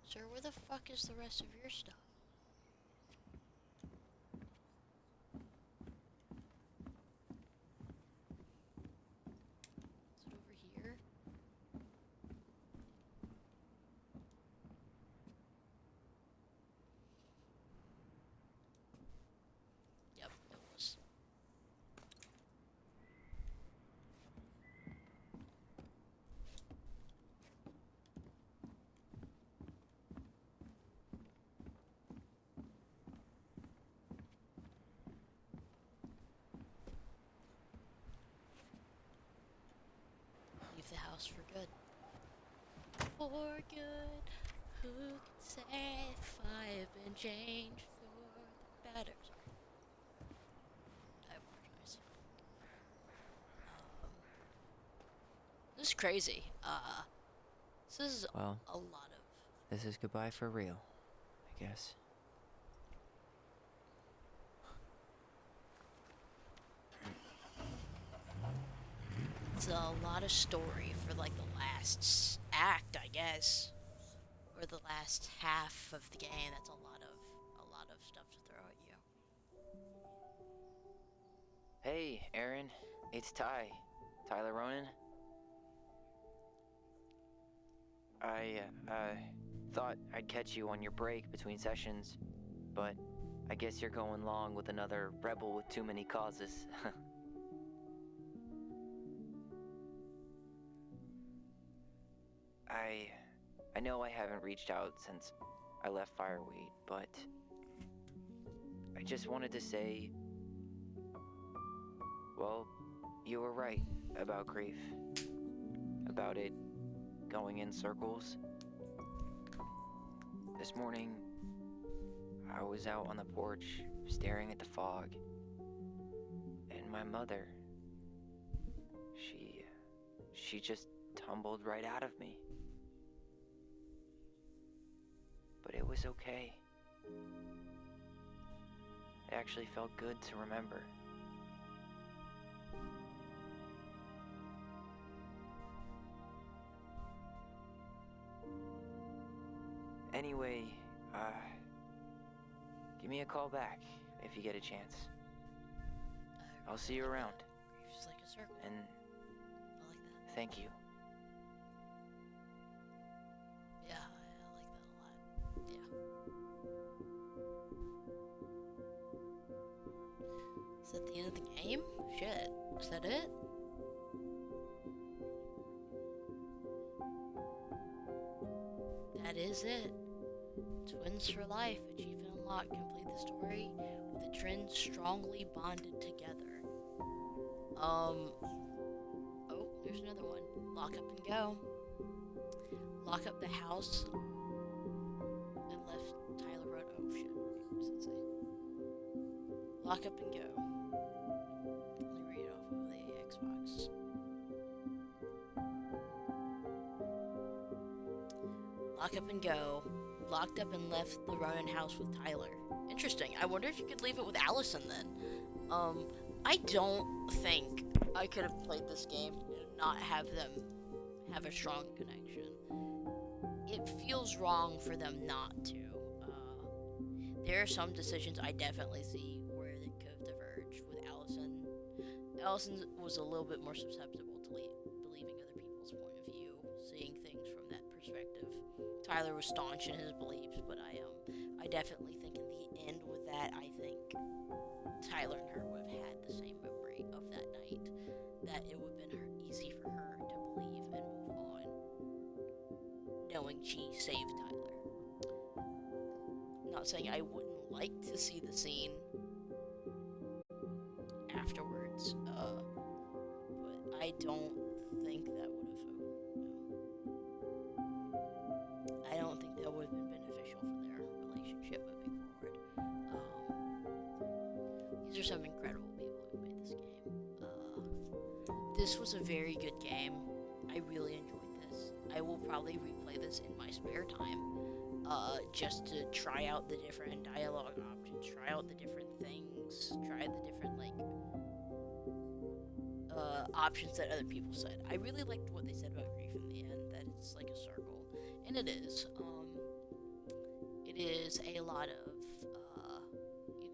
Sir, where the fuck is the rest of your stuff? lost for good. For good. Who can say if I've been changed for the better? Sorry. I apologize. This is crazy. This is Well, a lot of. this is goodbye for real, I guess. It's a lot of story for like the last act, I guess, or the last half of the game. That's a lot of stuff to throw at you. Hey, Aaron. It's Tyler Ronan. I thought I'd catch you on your break between sessions, but I guess you're going along with another rebel with too many causes. I know I haven't reached out since I left Fireweed, but I just wanted to say, well, you were right about grief. About it going in circles. This morning, I was out on the porch staring at the fog, and my mother, she just tumbled right out of me. But it was okay. It actually felt good to remember. Anyway, give me a call back if you get a chance. I'll see you around. It's like a circle. And I like that. thank you. Yeah, I like that a lot. Yeah. Is that the end of the game? Shit. Is that it? That is it. Twins for life. Achievement unlocked. Complete the story with the twins strongly bonded together. Oh, there's another one. Lock up and go. Lock up the house and left Tyler Road. Oh shit. What does it say? Lock up and go. Let me read it off of the Xbox. Lock up and go. Locked up and left the Ronan house with Tyler. Interesting. I wonder if you could leave it with Allison then. I don't think I could have played this game and not have them have a strong connection. It feels wrong for them not to. There are some decisions I definitely see where they could have diverged with Allison. Allison was a little bit more susceptible to believing other people's point of view, seeing things from that perspective. Tyler was staunch in his beliefs, but I definitely think in the end with that, I think Tyler and her would have had the same memory of that night, that it would have been easy for her to believe and move on, knowing she saved Tyler. Not saying I wouldn't like to see the scene afterwards, but I don't think that would have. I don't think that would have been beneficial for their relationship moving forward. These are some incredible people who made this game. This was a very good game. I really enjoyed this. I will probably replay this in my spare time, just to try out the different dialogue options, try out the different things, try the different, options that other people said. I really liked what they said about grief in the end, that it's like a circle. And it is. It is a lot of,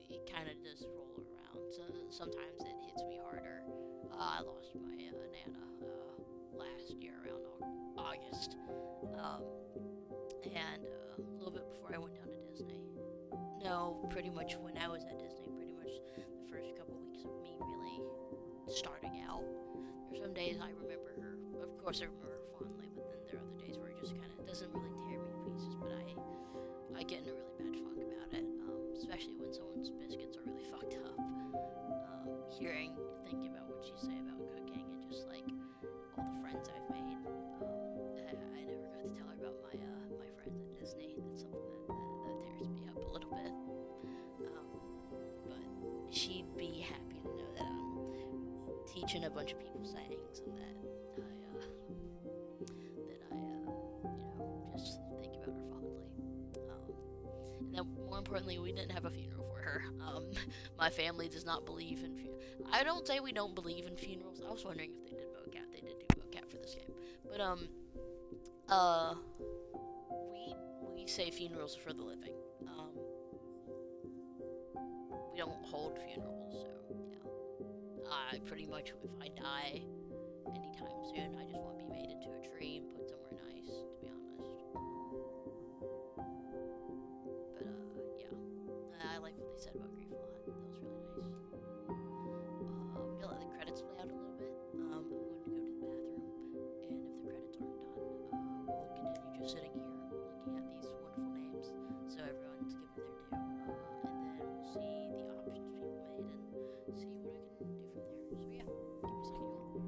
it kind of does roll around. So sometimes it hits me harder. I lost my Nana last year around August. And a little bit before I went down to Disney. No, pretty much when I was at Disney, pretty much the first couple weeks of me really starting out. There's some days I remember her. Of course I remember her fondly, but then there are other days where it just kind of doesn't really tear me to pieces, but I get in a really bad funk about it, especially when someone's biscuits are really fucked up. Thinking about what you say about cooking and just like all the friends I've made. teaching a bunch of people sayings, and that I just think about her fondly. And then, more importantly, we didn't have a funeral for her. My family does not believe in I don't say we don't believe in funerals. I was wondering if they did mocap. They did do mocap for this game. But, we say funerals for the living. We don't hold funerals, so, I pretty much, if I die anytime soon, I just want to be made into a tree and put somewhere nice, to be honest. But, I like what they said about grief a lot. That was really nice. I'm gonna let the credits play out a little bit. I'm going to go to the bathroom, and if the credits aren't done, we'll continue just sitting here looking at these wonderful names, so everyone's given their due. And then we'll see the options people made and see what I can do from there. So yeah, give me a second, y'all.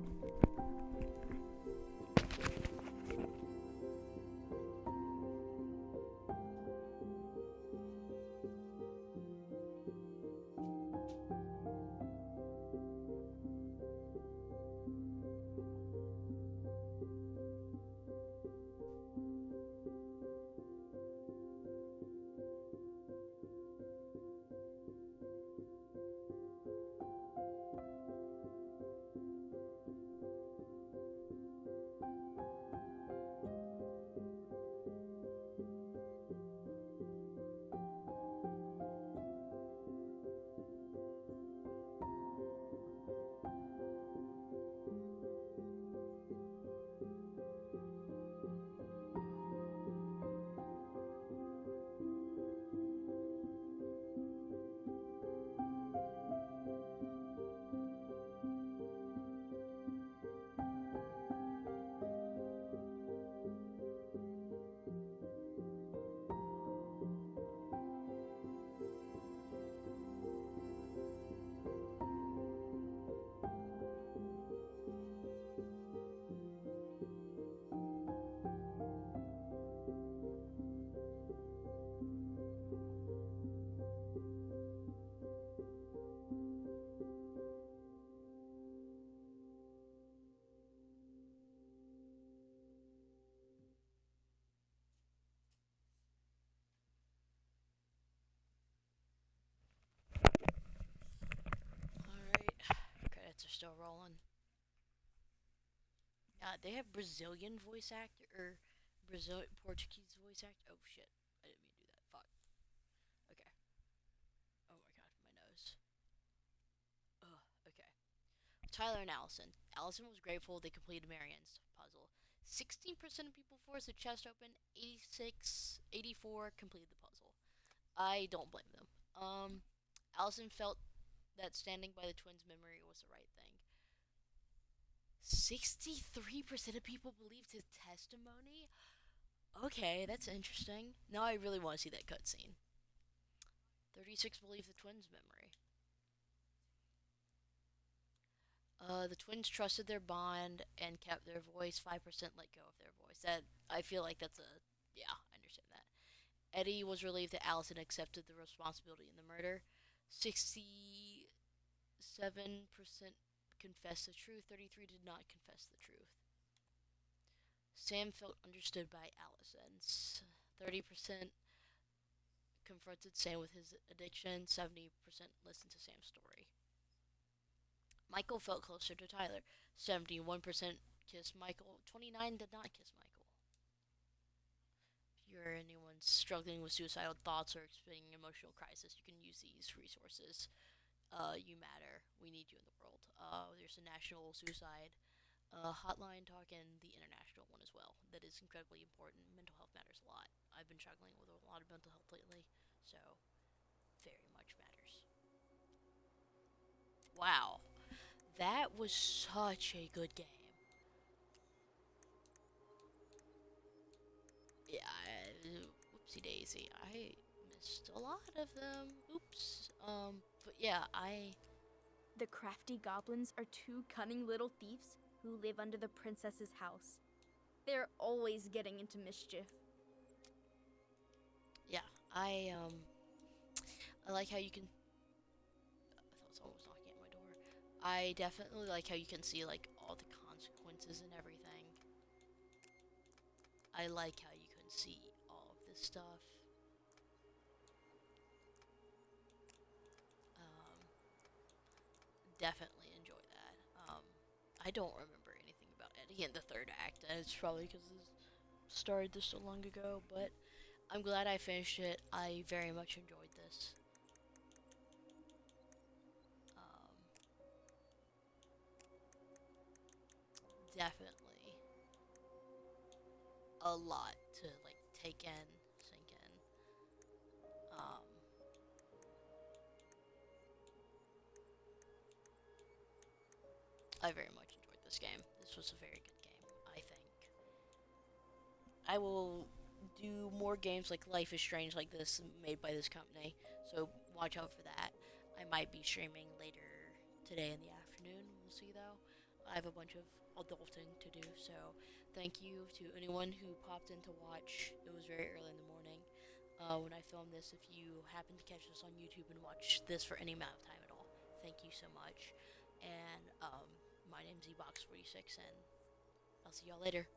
Alright, credits are still rolling. They have Brazilian voice actor, or Portuguese voice actor. Oh shit, I didn't mean to do that. Fuck. Okay. Oh my god, my nose. Ugh, okay. Tyler and Allison. Allison was grateful they completed Marianne's puzzle. 16% of people forced the chest open, 84 completed the puzzle. I don't blame them. Allison felt that standing by the twins' memory was the right thing. 63% of people believed his testimony? Okay, that's interesting. Now I really want to see that cutscene. 36 believe the twins' memory. The twins trusted their bond and kept their voice. 5% let go of their voice. That, I feel like that's a... Yeah, I understand that. Eddie was relieved that Allison accepted the responsibility in the murder. 67% confessed the truth. 33 did not confess the truth. Sam felt understood by Allison. 30% confronted Sam with his addiction. 70% listened to Sam's story. Michael felt closer to Tyler. 71% kissed Michael. 29 did not kiss Michael. If you're anyone struggling with suicidal thoughts or experiencing emotional crisis, you can use these resources. You matter. We need you in the world. There's a national suicide hotline talk and the international one as well. That is incredibly important. Mental health matters a lot. I've been struggling with a lot of mental health lately, so very much matters. Wow. That was such a good game. Yeah, whoopsie daisy. I missed a lot of them. Oops. But yeah, The crafty goblins are two cunning little thieves who live under the princess's house. They're always getting into mischief. Yeah, I like how you can... I thought someone was knocking at my door. I definitely like how you can see like all the consequences and everything. I like how you can see all of this stuff. Definitely enjoy that. I don't remember anything about Eddie in the third act, and it's probably because it started this so long ago, but I'm glad I finished it. I very much enjoyed this. Definitely a lot to like take in, sink in. I very much enjoyed this game. This was a very good game, I think. I will do more games like Life is Strange like this made by this company, so watch out for that. I might be streaming later today in the afternoon. We'll see though. I have a bunch of adulting to do, so thank you to anyone who popped in to watch. It was very early in the morning when I filmed this. If you happen to catch this on YouTube and watch this for any amount of time at all, thank you so much. And my name's Ebox46, and I'll see y'all later.